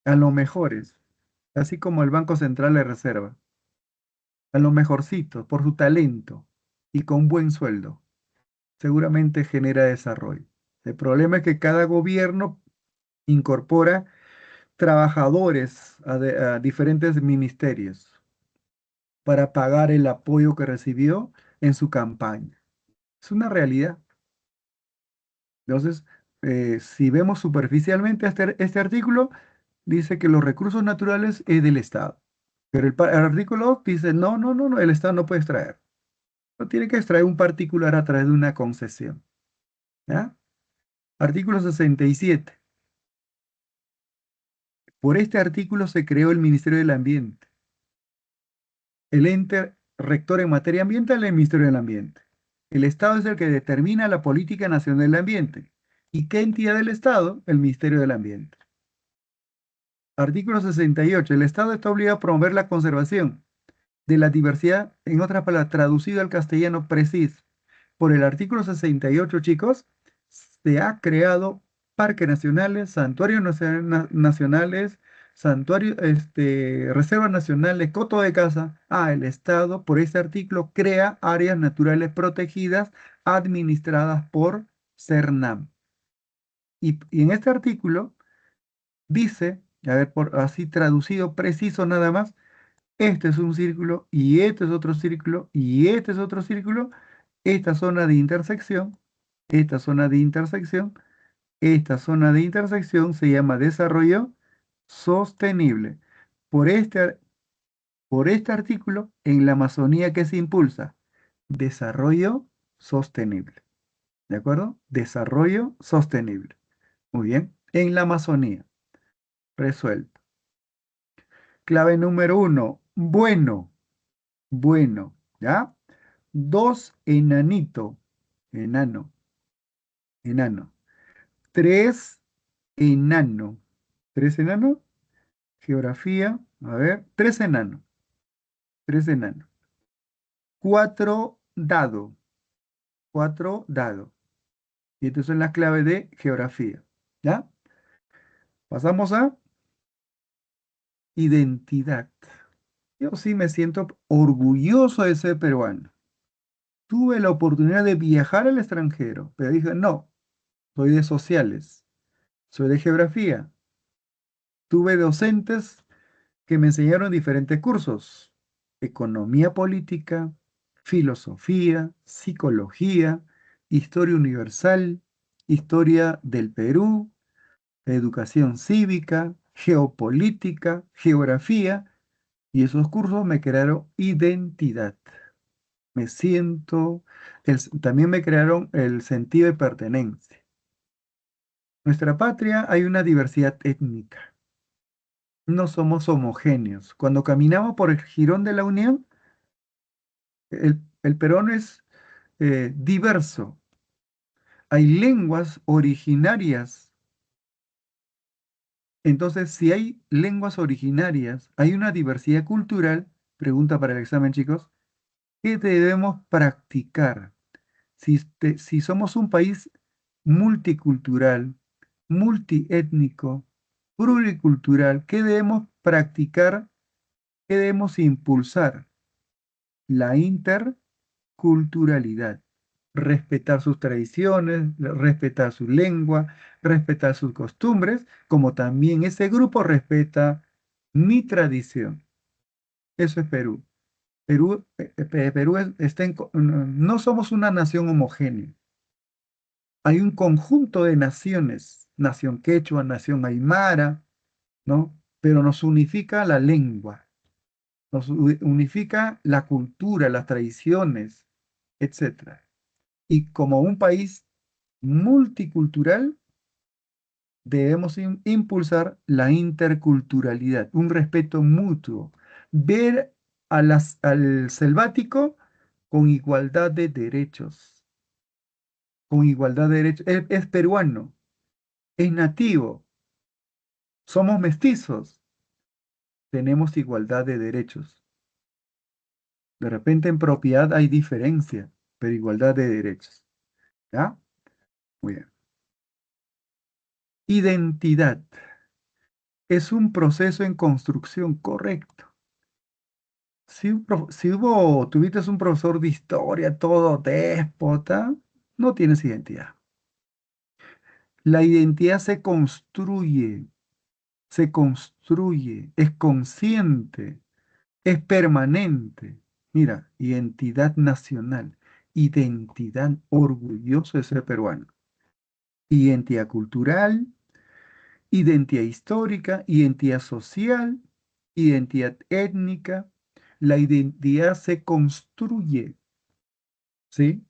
S1: A los mejores, así como el Banco Central de Reserva, a los mejorcitos por su talento y con buen sueldo. Seguramente genera desarrollo. El problema es que cada gobierno incorpora trabajadores a diferentes ministerios para pagar el apoyo que recibió en su campaña. Es una realidad. Entonces, si vemos superficialmente este artículo, dice que los recursos naturales es del Estado. Pero el artículo 2 dice, no, no, no, no, el Estado no puede extraer. No tiene que extraer un particular a través de una concesión. ¿Ya? Artículo 67. Por este artículo se creó el Ministerio del Ambiente. El ente rector en materia ambiental es el Ministerio del Ambiente. El Estado es el que determina la política nacional del ambiente. ¿Y qué entidad del Estado? El Ministerio del Ambiente. Artículo 68. El Estado está obligado a promover la conservación de la diversidad, en otras palabras, traducido al castellano preciso. Por el artículo 68, chicos, se ha creado parques nacionales, santuarios nacionales, santuarios, reservas nacionales, coto de caza. El Estado, por ese artículo, crea áreas naturales protegidas administradas por CERNAM. Y en este artículo dice, a ver, así traducido preciso nada más, este es un círculo y este es otro círculo y este es otro círculo. Esta zona de intersección, esta zona de intersección, esta zona de intersección se llama desarrollo sostenible. Por este, por este artículo, en la Amazonía, ¿qué se impulsa? Desarrollo sostenible. ¿De acuerdo? Desarrollo sostenible. Muy bien. En la Amazonía. Resuelto. Clave número 1. Bueno. Bueno. ¿Ya? 2. Enanito. Enano. Enano. 3. Enano. 3 enano. Geografía. A ver. 3 enano. 3 enano. 4 dado. 4 dado. Y estas son las claves de geografía. ¿Ya? Pasamos a identidad. Yo sí me siento orgulloso de ser peruano. Tuve la oportunidad de viajar al extranjero, pero dije, no, soy de sociales, soy de geografía. Tuve docentes que me enseñaron diferentes cursos: economía política, filosofía, psicología, historia universal, historia del Perú, educación cívica, geopolítica, geografía, y esos cursos me crearon identidad. Me siento, también me crearon el sentido de pertenencia. Nuestra patria hay una diversidad étnica. No somos homogéneos. Cuando caminamos por el Jirón de la Unión, el peruano es diverso. Hay lenguas originarias. Entonces, si hay lenguas originarias, hay una diversidad cultural, pregunta para el examen, chicos, ¿qué debemos practicar? Si somos un país multicultural, multiétnico, pluricultural, ¿qué debemos practicar? ¿Qué debemos impulsar? La interculturalidad. Respetar sus tradiciones, respetar su lengua, respetar sus costumbres, como también ese grupo respeta mi tradición. Eso es Perú. Perú no somos una nación homogénea. Hay un conjunto de naciones, nación quechua, nación aymara, ¿no? Pero nos unifica la lengua, nos unifica la cultura, las tradiciones, etcétera. Y como un país multicultural, debemos impulsar la interculturalidad, un respeto mutuo, ver al selvático con igualdad de derechos, con igualdad de derechos. Él es peruano, es nativo, somos mestizos, tenemos igualdad de derechos. De repente en propiedad hay diferencia, pero igualdad de derechos. ¿Ya? Muy bien. Identidad es un proceso en construcción, correcto. Si tuviste un profesor de historia todo déspota, no tienes identidad. La identidad se construye, es consciente, es permanente. Mira, identidad nacional, identidad orgulloso de ser peruano, identidad cultural, identidad histórica, identidad social, identidad étnica. La identidad se construye, ¿sí?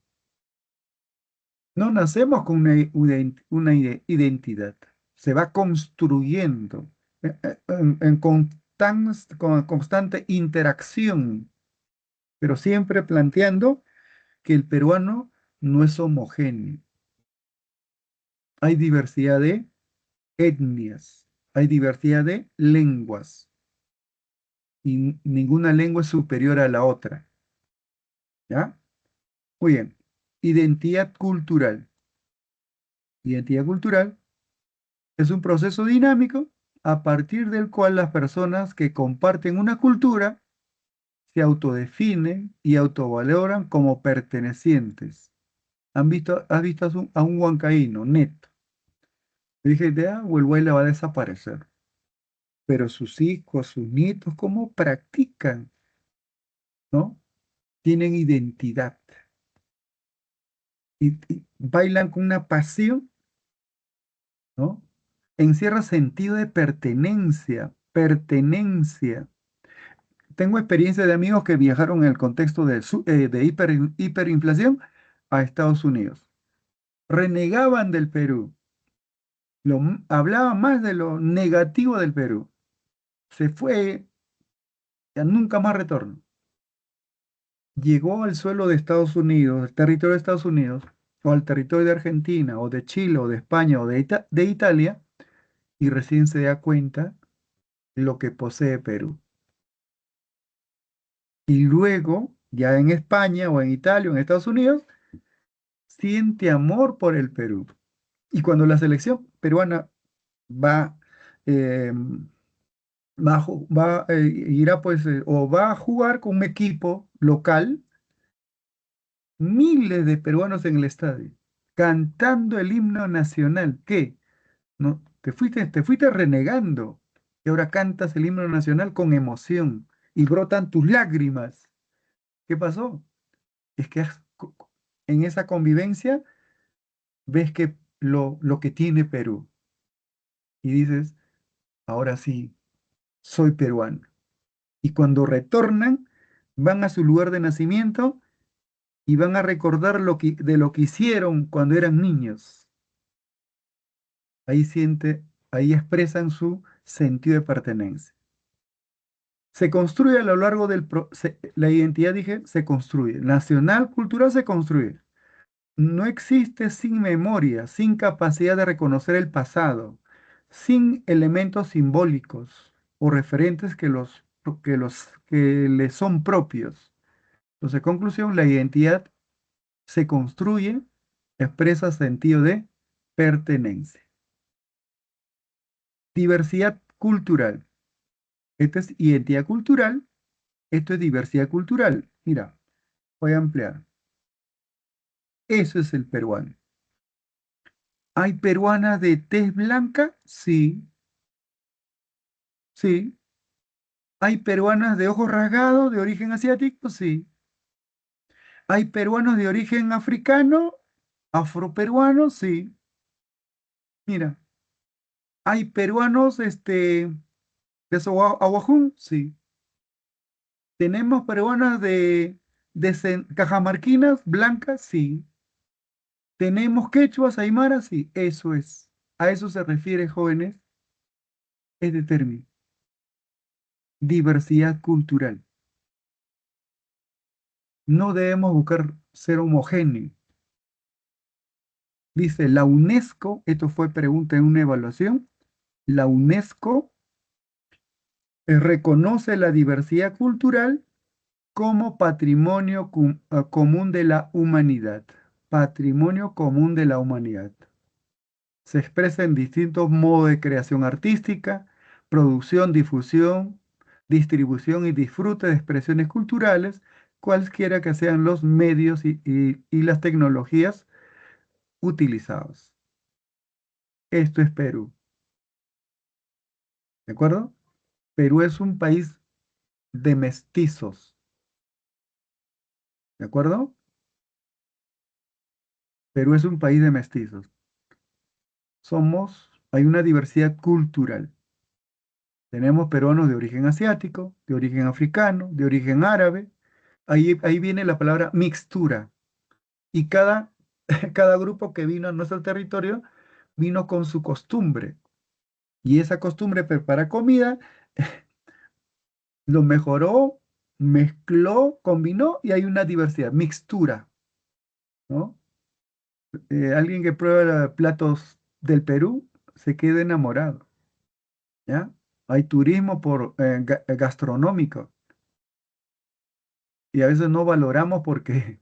S1: No nacemos con una identidad, se va construyendo con constante interacción, pero siempre planteando que el peruano no es homogéneo. Hay diversidad de etnias, hay diversidad de lenguas y ninguna lengua es superior a la otra. ¿Ya? Muy bien. Identidad cultural. Identidad cultural es un proceso dinámico a partir del cual las personas que comparten una cultura se autodefinen y autovaloran como pertenecientes. ¿Has visto a un huancaíno neto? Le dije, ya, Huelhuela va a desaparecer. Pero sus hijos, sus nietos, ¿cómo practican? ¿No? Tienen identidad y bailan con una pasión, ¿no? Encierra sentido de pertenencia, pertenencia. Tengo experiencia de amigos que viajaron en el contexto de hiperinflación a Estados Unidos. Renegaban del Perú, hablaban más de lo negativo del Perú. Se fue, ya nunca más retorno. Llegó al suelo de Estados Unidos, el territorio de Estados Unidos, o al territorio de Argentina, o de Chile, o de España, o de Italia, y recién se da cuenta de lo que posee Perú. Y luego, ya en España, o en Italia, o en Estados Unidos, siente amor por el Perú. Y cuando la selección peruana va, eh, irá pues, o va a jugar con un equipo local, miles de peruanos en el estadio, cantando el himno nacional. ¿Qué? No, te fuiste renegando y ahora cantas el himno nacional con emoción y brotan tus lágrimas. ¿Qué pasó? Es que en esa convivencia ves que lo que tiene Perú y dices, ahora sí, soy peruano. Y cuando retornan, van a su lugar de nacimiento y van a recordar de lo que hicieron cuando eran niños. ahí expresan su sentido de pertenencia. Se construye a lo largo la identidad, dije, se construye. Nacional, cultural, se construye. No existe sin memoria, sin capacidad de reconocer el pasado, sin elementos simbólicos o referentes que le son propios. Entonces, conclusión, la identidad se construye, expresa sentido de pertenencia. Diversidad cultural. Esta es identidad cultural, esto es diversidad cultural. Mira, voy a ampliar. Eso es el peruano. ¿Hay peruanas de tez blanca? Sí, sí. ¿Hay peruanas de ojos rasgados de origen asiático? Sí. ¿Hay peruanos de origen africano? ¿Afroperuanos? Sí. Mira, ¿hay peruanos de Aguajún? Sí. ¿Tenemos peruanas de cajamarquinas blancas? Sí. ¿Tenemos quechuas, aymaras? Sí. Eso es. A eso se refiere, jóvenes, este término. Diversidad cultural. No debemos buscar ser homogéneos. Dice la UNESCO, esto fue pregunta en una evaluación, la UNESCO reconoce la diversidad cultural como patrimonio común de la humanidad. Patrimonio común de la humanidad. Se expresa en distintos modos de creación artística, producción, difusión, distribución y disfrute de expresiones culturales, cualquiera que sean los medios y las tecnologías utilizados. Esto es Perú, ¿de acuerdo? Perú es un país de mestizos, ¿de acuerdo? Perú es un país de mestizos. Hay una diversidad cultural. Tenemos peruanos de origen asiático, de origen africano, de origen árabe. Ahí viene la palabra mixtura. Y cada grupo que vino a nuestro territorio vino con su costumbre. Y esa costumbre prepara comida, lo mejoró, mezcló, combinó y hay una diversidad, mixtura, ¿no? Alguien que prueba platos del Perú se queda enamorado, ¿ya? Hay turismo gastronómico y a veces no valoramos porque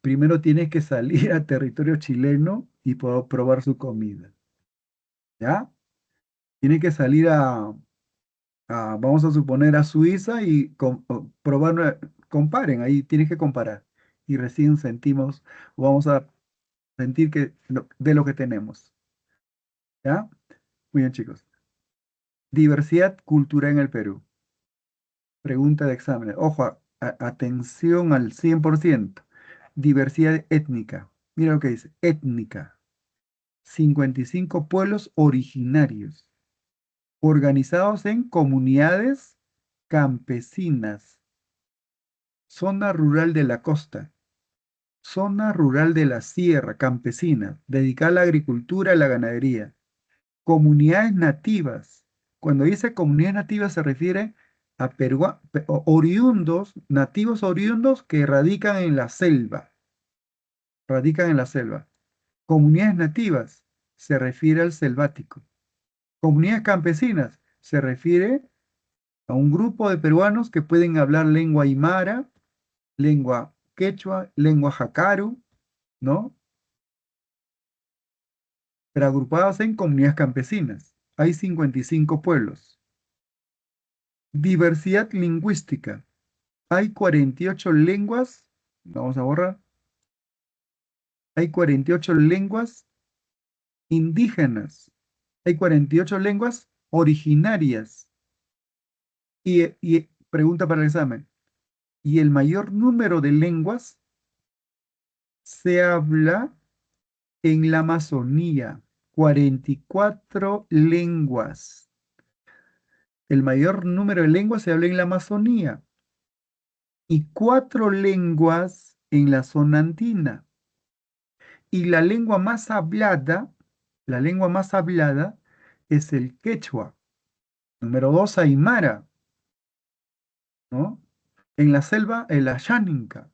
S1: primero tienes que salir a territorio chileno y poder probar su comida, ¿ya? Tienes que salir vamos a suponer, a Suiza y probar, comparen, ahí tienes que comparar y recién sentimos, vamos a sentir de lo que tenemos, ¿ya? Muy bien, chicos. Diversidad cultural en el Perú. Pregunta de examen. Ojo, atención al 100%. Diversidad étnica. Mira lo que dice. Étnica. 55 pueblos originarios, organizados en comunidades campesinas. Zona rural de la costa. Zona rural de la sierra campesina, dedicada a la agricultura y la ganadería. Comunidades nativas. Cuando dice comunidades nativas se refiere a oriundos, nativos oriundos que radican en la selva. Radican en la selva. Comunidades nativas se refiere al selvático. Comunidades campesinas se refiere a un grupo de peruanos que pueden hablar lengua aymara, lengua quechua, lengua jacaru, ¿no? Pero agrupadas en comunidades campesinas. Hay 55 pueblos. Diversidad lingüística. Hay 48 lenguas. Vamos a borrar. Hay 48 lenguas indígenas. Hay 48 lenguas originarias. Y pregunta para el examen. Y el mayor número de lenguas se habla en la Amazonía. 44 lenguas. El mayor número de lenguas se habla en la Amazonía y 4 lenguas en la zona andina. Y la lengua más hablada La lengua más hablada es el quechua. Número 2, aymara, ¿no? En la selva, el ayáninca.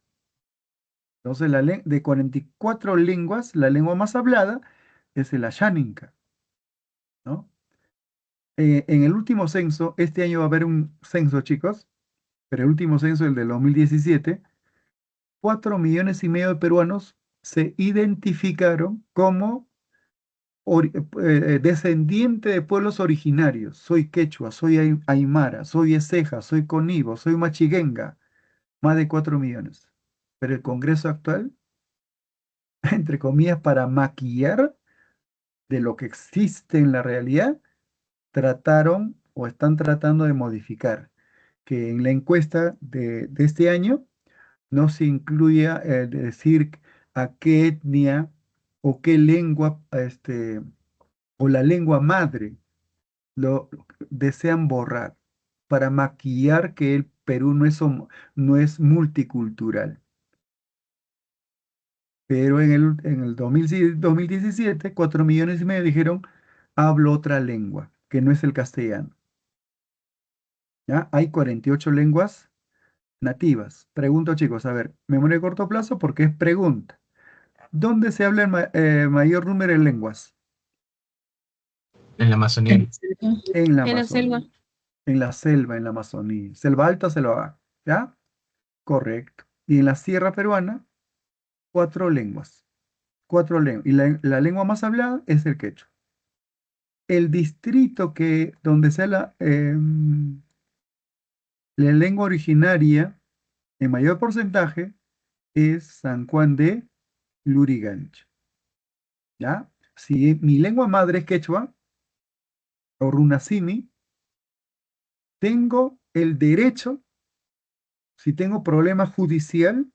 S1: Entonces, de 44 lenguas, la lengua más hablada es el ayáninca, ¿no? En el último censo, este año va a haber un censo, chicos, pero el último censo, el del 2017, 4,5 millones de peruanos se identificaron como descendiente de pueblos originarios. Soy quechua, soy aymara, soy eceja, soy conibo, soy machiguenga. Más de 4 millones. Pero el Congreso actual, entre comillas, para maquillar de lo que existe en la realidad, trataron o están tratando de modificar que en la encuesta de este año no se incluya decir a qué etnia o qué lengua, o la lengua madre lo desean borrar para maquillar que el Perú no es multicultural. Pero en el 2017, 4,5 millones dijeron, hablo otra lengua, que no es el castellano. ¿Ya? Hay 48 lenguas nativas. Pregunto, chicos, a ver, memoria de corto plazo porque es pregunta. ¿Dónde se habla el mayor número de lenguas?
S2: En la Amazonía.
S1: En la
S4: En la selva.
S1: Amazonía. En la selva, en la Amazonía. Selva alta, selva baja. ¿Ya? Correcto. Y en la sierra peruana, 4 lenguas. 4 lenguas. Y la lengua más hablada es el quechua. El distrito donde sea la lengua originaria en mayor porcentaje es San Juan de Lurigancho. ¿Ya? Si mi lengua madre es quechua o runasimi, tengo el derecho, si tengo problema judicial,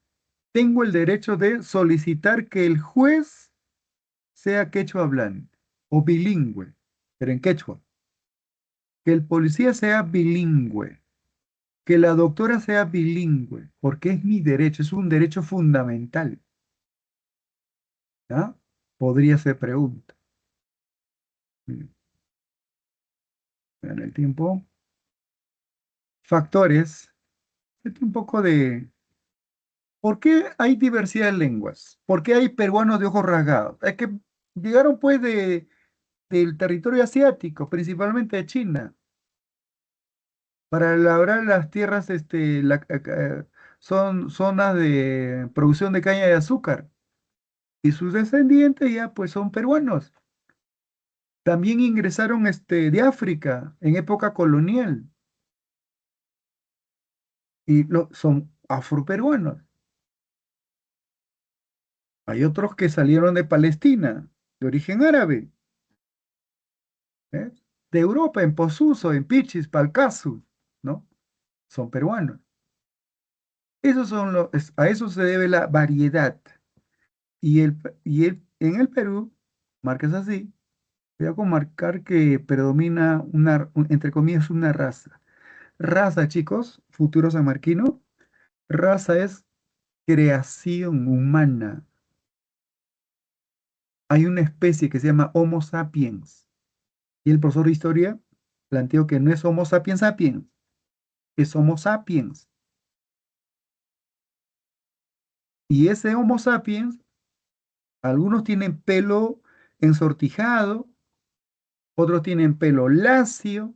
S1: tengo el derecho de solicitar que el juez sea quechua hablante o bilingüe, pero en quechua. Que el policía sea bilingüe, que la doctora sea bilingüe, porque es mi derecho, es un derecho fundamental. ¿Ya? Podría ser pregunta. Vean el tiempo. Factores. Un poco de... ¿Por qué hay diversidad de lenguas? ¿Por qué hay peruanos de ojos rasgados? Es que llegaron pues del territorio asiático, principalmente de China, para labrar las tierras, son zonas de producción de caña de azúcar. Y sus descendientes ya pues son peruanos. También ingresaron de África en época colonial y son afroperuanos. Hay otros que salieron de Palestina, de origen árabe, ¿eh? De Europa, en Posuso, en Pichis, Palcazu, ¿no? Son peruanos. A eso se debe la variedad. En el Perú, marcas así, voy a marcar que predomina entre comillas, una raza. Raza, chicos, futuro sanmarquino, raza es creación humana. Hay una especie que se llama Homo sapiens. Y el profesor de historia planteó que no es Homo sapiens sapiens, es Homo sapiens. Y ese Homo sapiens, algunos tienen pelo ensortijado, otros tienen pelo lacio,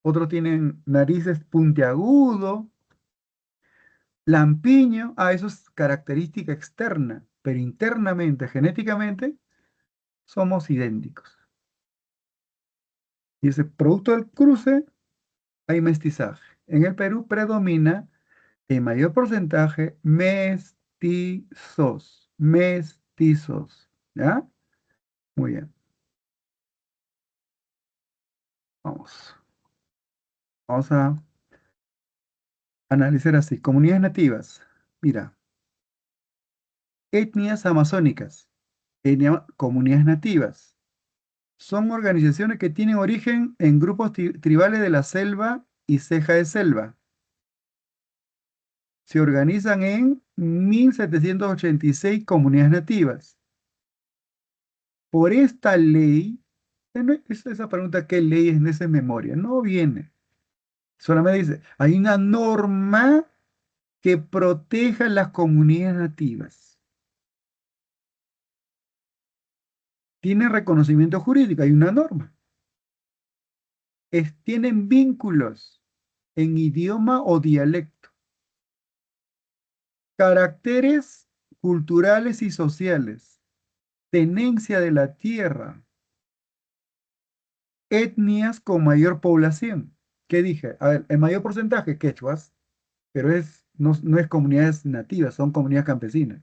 S1: otros tienen narices puntiagudo, lampiño. Eso es característica externa, pero internamente, genéticamente, somos idénticos. Y ese producto del cruce, hay mestizaje. En el Perú predomina en mayor porcentaje mestizos, mestizos. ¿Ya? Muy bien. Vamos. Vamos a analizar así. Comunidades nativas. Mira, etnias amazónicas, comunidades nativas. Son organizaciones que tienen origen en grupos tribales de la selva y ceja de selva. Se organizan en 1786 comunidades nativas. por esta ley, esa pregunta, ¿qué ley es en esa memoria? No viene. Solamente dice, hay una norma que proteja las comunidades nativas. Tiene reconocimiento jurídico, hay una norma. Tienen vínculos en idioma o dialecto, caracteres culturales y sociales, tenencia de la tierra, etnias con mayor población. ¿Qué dije? A ver, el mayor porcentaje, quechuas, pero no es comunidades nativas, son comunidades campesinas.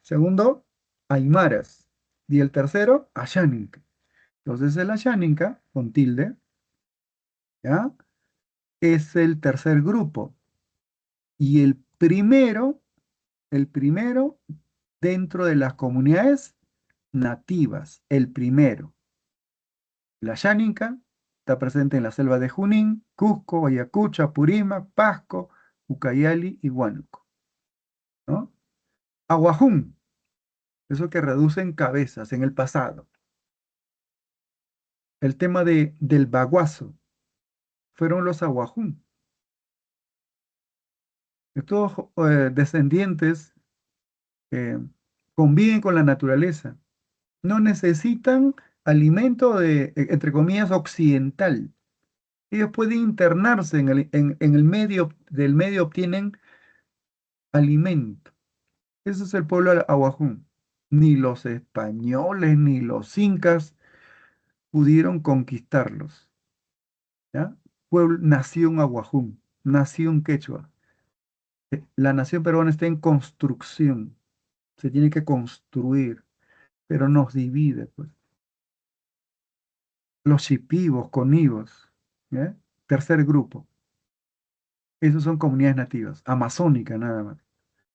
S1: Segundo, aymaras. Y el tercero, asháninca. Entonces el asháninca, con tilde, ¿ya? Es el tercer grupo. Y el primero dentro de las comunidades nativas, el primero. La Yaninca está presente en la selva de Junín, Cusco, Ayacucho, Apurímac, Pasco, Ucayali y Huánuco, ¿no? Aguajún, eso que reducen cabezas en el pasado. El tema del baguazo fueron los aguajún. Estos descendientes eh, conviven con la naturaleza. No necesitan alimento entre comillas, occidental. Ellos pueden internarse en el medio, del medio obtienen alimento. Ese es el pueblo aguajún. Ni los españoles ni los incas pudieron conquistarlos. ¿Ya? Nación aguajún, nación quechua. La nación peruana está en construcción. Se tiene que construir, pero nos divide, pues. Los shipibos, conibos, ¿ya? Tercer grupo. Esos son comunidades nativas, amazónicas nada más.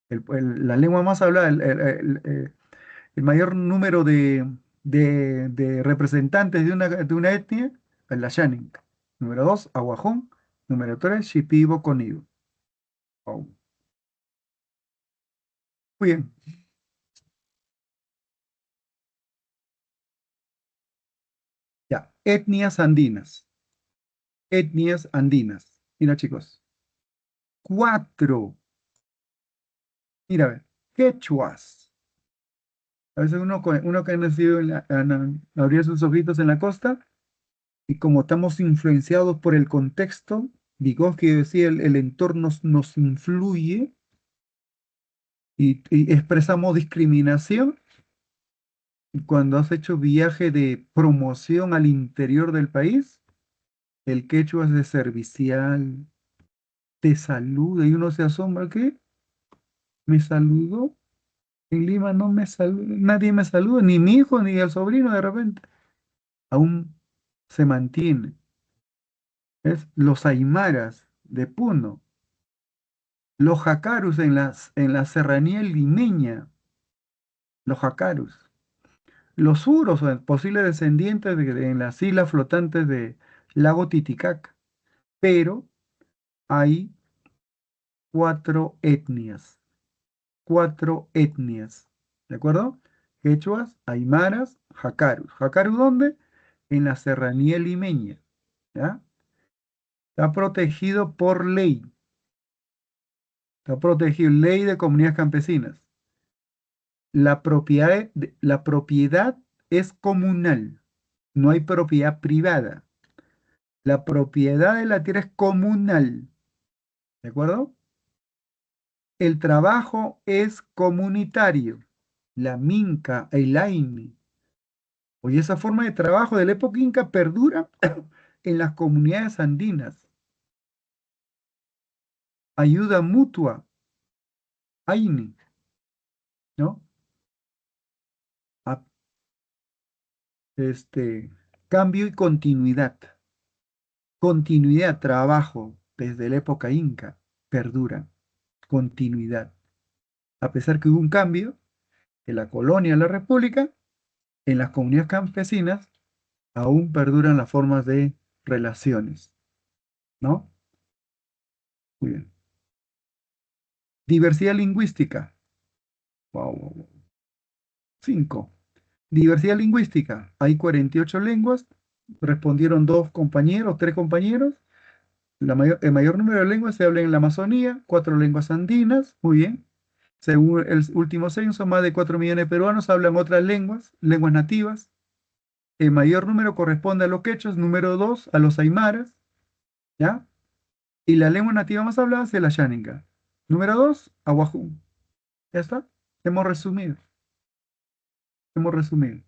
S1: La lengua más hablada, el mayor número de representantes de una etnia, es la Yaninka. Número dos, Aguajón. Número tres, Shipibo Conibo. Oh. Muy bien. Ya. Etnias andinas. Etnias andinas. Mira, chicos. Cuatro. Mira, a ver. Quechuas. A veces uno que ha nacido abrir sus ojitos en la costa, y como estamos influenciados por el contexto, Vygotsky decía, el entorno nos influye y expresamos discriminación. Y cuando has hecho viaje de promoción al interior del país, el quechua es de servicial, te saluda y uno se asombra, ¿qué? ¿Me saludó? En Lima no me saluda, nadie me saluda, ni mi hijo ni el sobrino de repente. Aún se mantiene. Es los aymaras de Puno, los jacarus en la serranía limeña, los jacarus. Los uros, o posibles descendientes en las islas flotantes de lago Titicaca, pero hay cuatro etnias, cuatro etnias, ¿de acuerdo? Quechuas, aymaras, jacarus. ¿Jacarus dónde? En la serranía limeña, ¿ya? Está protegido por ley, está protegido, ley de comunidades campesinas. La propiedad es comunal, no hay propiedad privada. La propiedad de la tierra es comunal, ¿de acuerdo? El trabajo es comunitario, la minca, el aini. Oye, esa forma de trabajo de la época inca perdura en las comunidades andinas. Ayuda mutua, aini, ¿no? A- Este, cambio y continuidad. Continuidad, trabajo desde la época inca, perdura. Continuidad. A pesar que hubo un cambio de la colonia a la república, en las comunidades campesinas aún perduran las formas de relaciones, ¿no? Muy bien. Diversidad lingüística. Wow, wow, wow. 5. Diversidad lingüística. Hay 48 lenguas. Respondieron dos compañeros, tres compañeros. El mayor número de lenguas se habla en la Amazonía, 4 lenguas andinas. Muy bien. Según el último censo, más de 4 millones de peruanos hablan otras lenguas, lenguas nativas. El mayor número corresponde a los quechos, número 2 a los aymaras, ¿ya? Y la lengua nativa más hablada es la Xánica. Número 2, Aguajún. Ya está. Hemos resumido. Hemos resumido.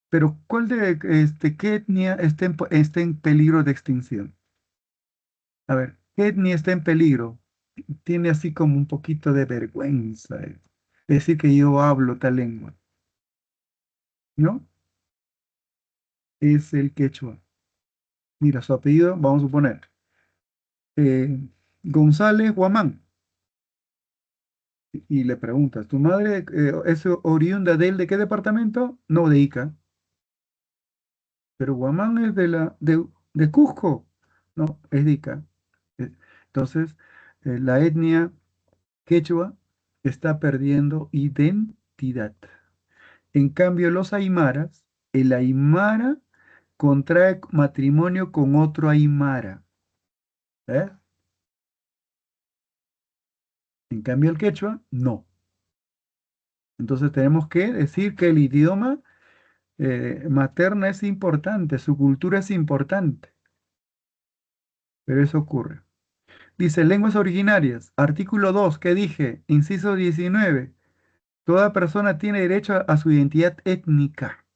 S1: Pero, ¿qué etnia está en peligro de extinción? A ver, ¿qué etnia está en peligro? Tiene así como un poquito de vergüenza, decir que yo hablo tal lengua, ¿no? Es el quechua. Mira, su apellido, vamos a suponer, eh, González Guamán. Y le preguntas, ¿tu madre es oriunda de qué departamento? No, de Ica. Pero Guamán es de Cusco. No, es de Ica. Entonces, la etnia quechua está perdiendo identidad. En cambio, los aymaras, el aymara contrae matrimonio con otro aymara. ¿Eh? En cambio, el quechua, no. Entonces, tenemos que decir que el idioma materno es importante, su cultura es importante, pero eso ocurre. Dice, lenguas originarias, artículo 2, ¿qué dije? Inciso 19. Toda persona tiene derecho a su identidad étnica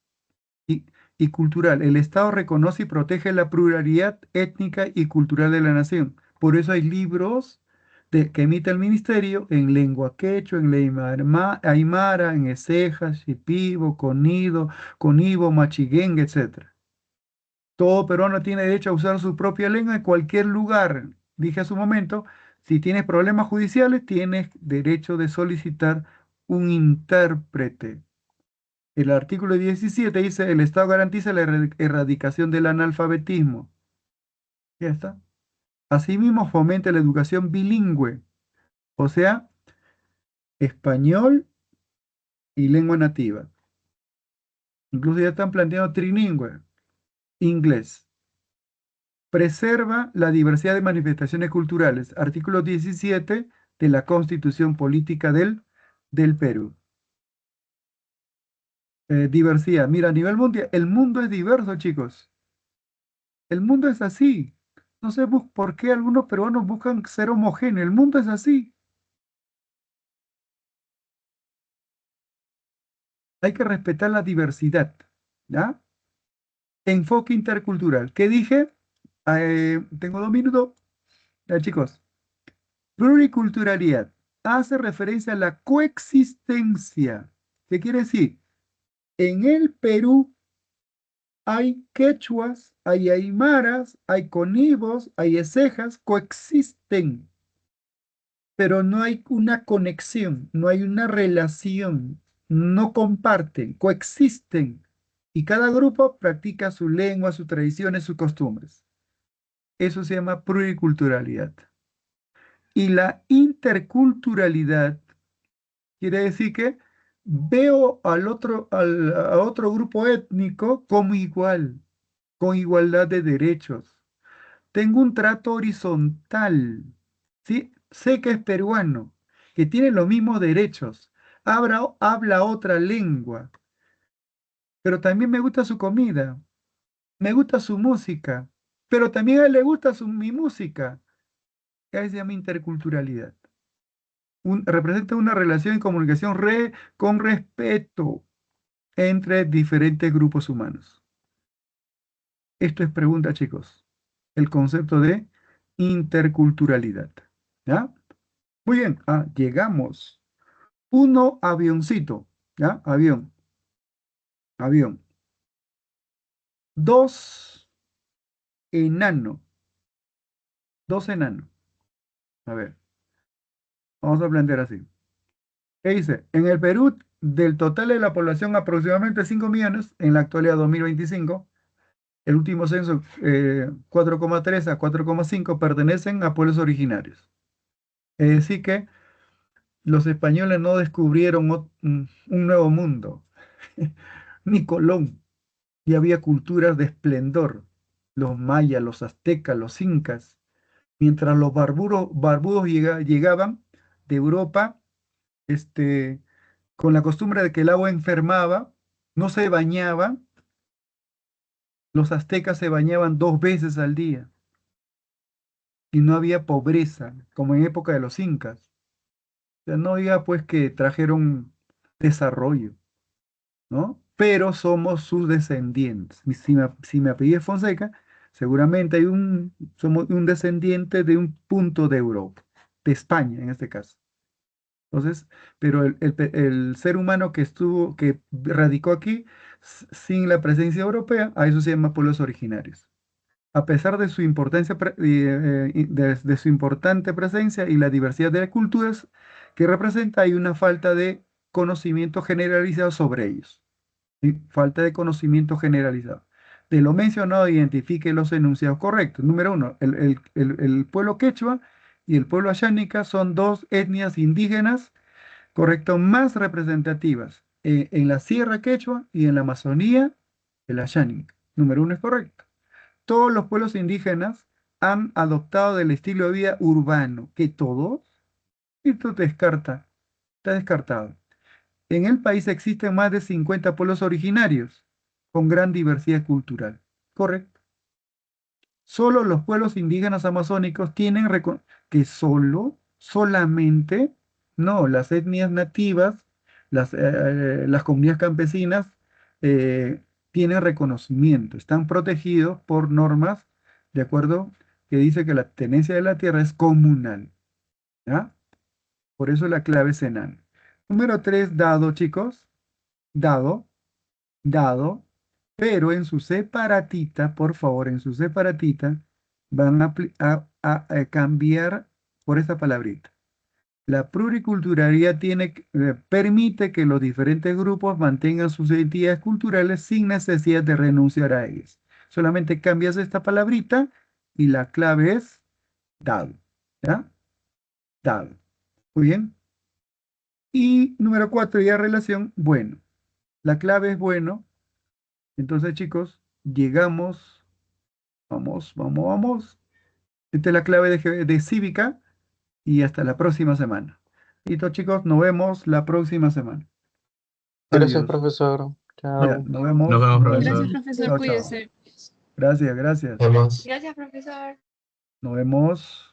S1: y, y cultural. El Estado reconoce y protege la pluralidad étnica y cultural de la nación. Por eso hay libros que emite el ministerio en lengua quechua, en lengua aymara, en eseja, shipibo, conibo, machiguengue, etc. Todo peruano tiene derecho a usar su propia lengua en cualquier lugar. Dije hace un momento, si tienes problemas judiciales, tienes derecho de solicitar un intérprete. El artículo 17 dice, el Estado garantiza la erradicación del analfabetismo. Ya está. Asimismo, fomenta la educación bilingüe, o sea, español y lengua nativa. Incluso ya están planteando trilingüe, inglés. Preserva la diversidad de manifestaciones culturales. Artículo 17 de la Constitución Política del Perú. Diversidad. Mira, a nivel mundial, el mundo es diverso, chicos. El mundo es así. No sé por qué algunos peruanos buscan ser homogéneos. El mundo es así. Hay que respetar la diversidad. ¿Ya? Enfoque intercultural. ¿Qué dije? Tengo 2 minutos. Ya, chicos. Pluriculturalidad. Hace referencia a la coexistencia. ¿Qué quiere decir? En el Perú hay quechuas, hay aymaras, hay conibos, hay esejas, coexisten, pero no hay una conexión, no hay una relación, no comparten, coexisten. Y cada grupo practica su lengua, sus tradiciones, sus costumbres. Eso se llama pluriculturalidad. Y la interculturalidad quiere decir que veo a otro grupo étnico como igual, con igualdad de derechos. Tengo un trato horizontal, ¿sí? Sé que es peruano, que tiene los mismos derechos, habla otra lengua, pero también me gusta su comida, me gusta su música, pero también a él le gusta mi música. Que se llama interculturalidad. Representa una relación y comunicación con respeto entre diferentes grupos humanos. Esto es pregunta, chicos. El concepto de interculturalidad. ¿Ya? Muy bien. Llegamos. Uno, avioncito. ¿Ya? Avión. Avión. Dos, enano. Dos enanos. A ver. Vamos a plantear así. ¿Qué dice? En el Perú, del total de la población, aproximadamente 5 millones, en la actualidad 2025, el último censo, 4,3 a 4,5 pertenecen a pueblos originarios. Es decir que los españoles no descubrieron un nuevo mundo. ni Colón. Y había culturas de esplendor, los mayas, los aztecas, los incas, mientras los barbudos llegaban de Europa, este, con la costumbre de que el agua enfermaba, no se bañaban, los aztecas se bañaban 2 veces al día y no había pobreza, como en época de los incas. O sea, no diga pues que trajeron desarrollo, ¿no? Pero somos sus descendientes. Y si me apellido Fonseca, seguramente somos un descendiente de un punto de Europa, de España en este caso. Entonces, pero el ser humano que radicó aquí sin la presencia europea, a eso se llama pueblos originarios. A pesar de su importancia, de su importante presencia y la diversidad de culturas que representa, hay una falta de conocimiento generalizado sobre ellos. ¿Sí? Falta de conocimiento generalizado. De lo mencionado, identifique los enunciados correctos. Número uno, el pueblo quechua y el pueblo ayánica son dos etnias indígenas, correcto, más representativas en la Sierra Quechua y en la Amazonía, el ayánica. Número uno es correcto. Todos los pueblos indígenas han adoptado del estilo de vida urbano, que todos, esto está descartado. En el país existen más de 50 pueblos originarios con gran diversidad cultural. Correcto. Solo los pueblos indígenas amazónicos tienen que solamente, no, las etnias nativas, las comunidades campesinas tienen reconocimiento, están protegidos por normas, de acuerdo, que dice que la tenencia de la tierra es comunal. ¿Ya? Por eso la clave es enano. Número 3, dado, chicos, dado, dado, pero en su separatita, por favor, en su separatita, van a cambiar por esta palabrita. La pluriculturalidad permite que los diferentes grupos mantengan sus identidades culturales sin necesidad de renunciar a ellas. Solamente cambias esta palabrita y la clave es dado. ¿Ya? Dado. Muy bien. Y número 4, ya relación, bueno. La clave es bueno. Entonces, chicos, llegamos, vamos. Esta es la clave de cívica y hasta la próxima semana. Listo, chicos, nos vemos la próxima semana.
S3: Gracias,
S1: Adiós.
S3: profesor.
S1: Ya,
S3: Chao.
S1: nos vemos.
S2: Nos vemos,
S1: Nos
S2: profesor.
S1: vemos.
S4: Gracias, profesor,
S1: Chao, chao.
S4: cuídese.
S1: Gracias, gracias.
S2: Vemos.
S4: Gracias, profesor.
S1: Nos vemos.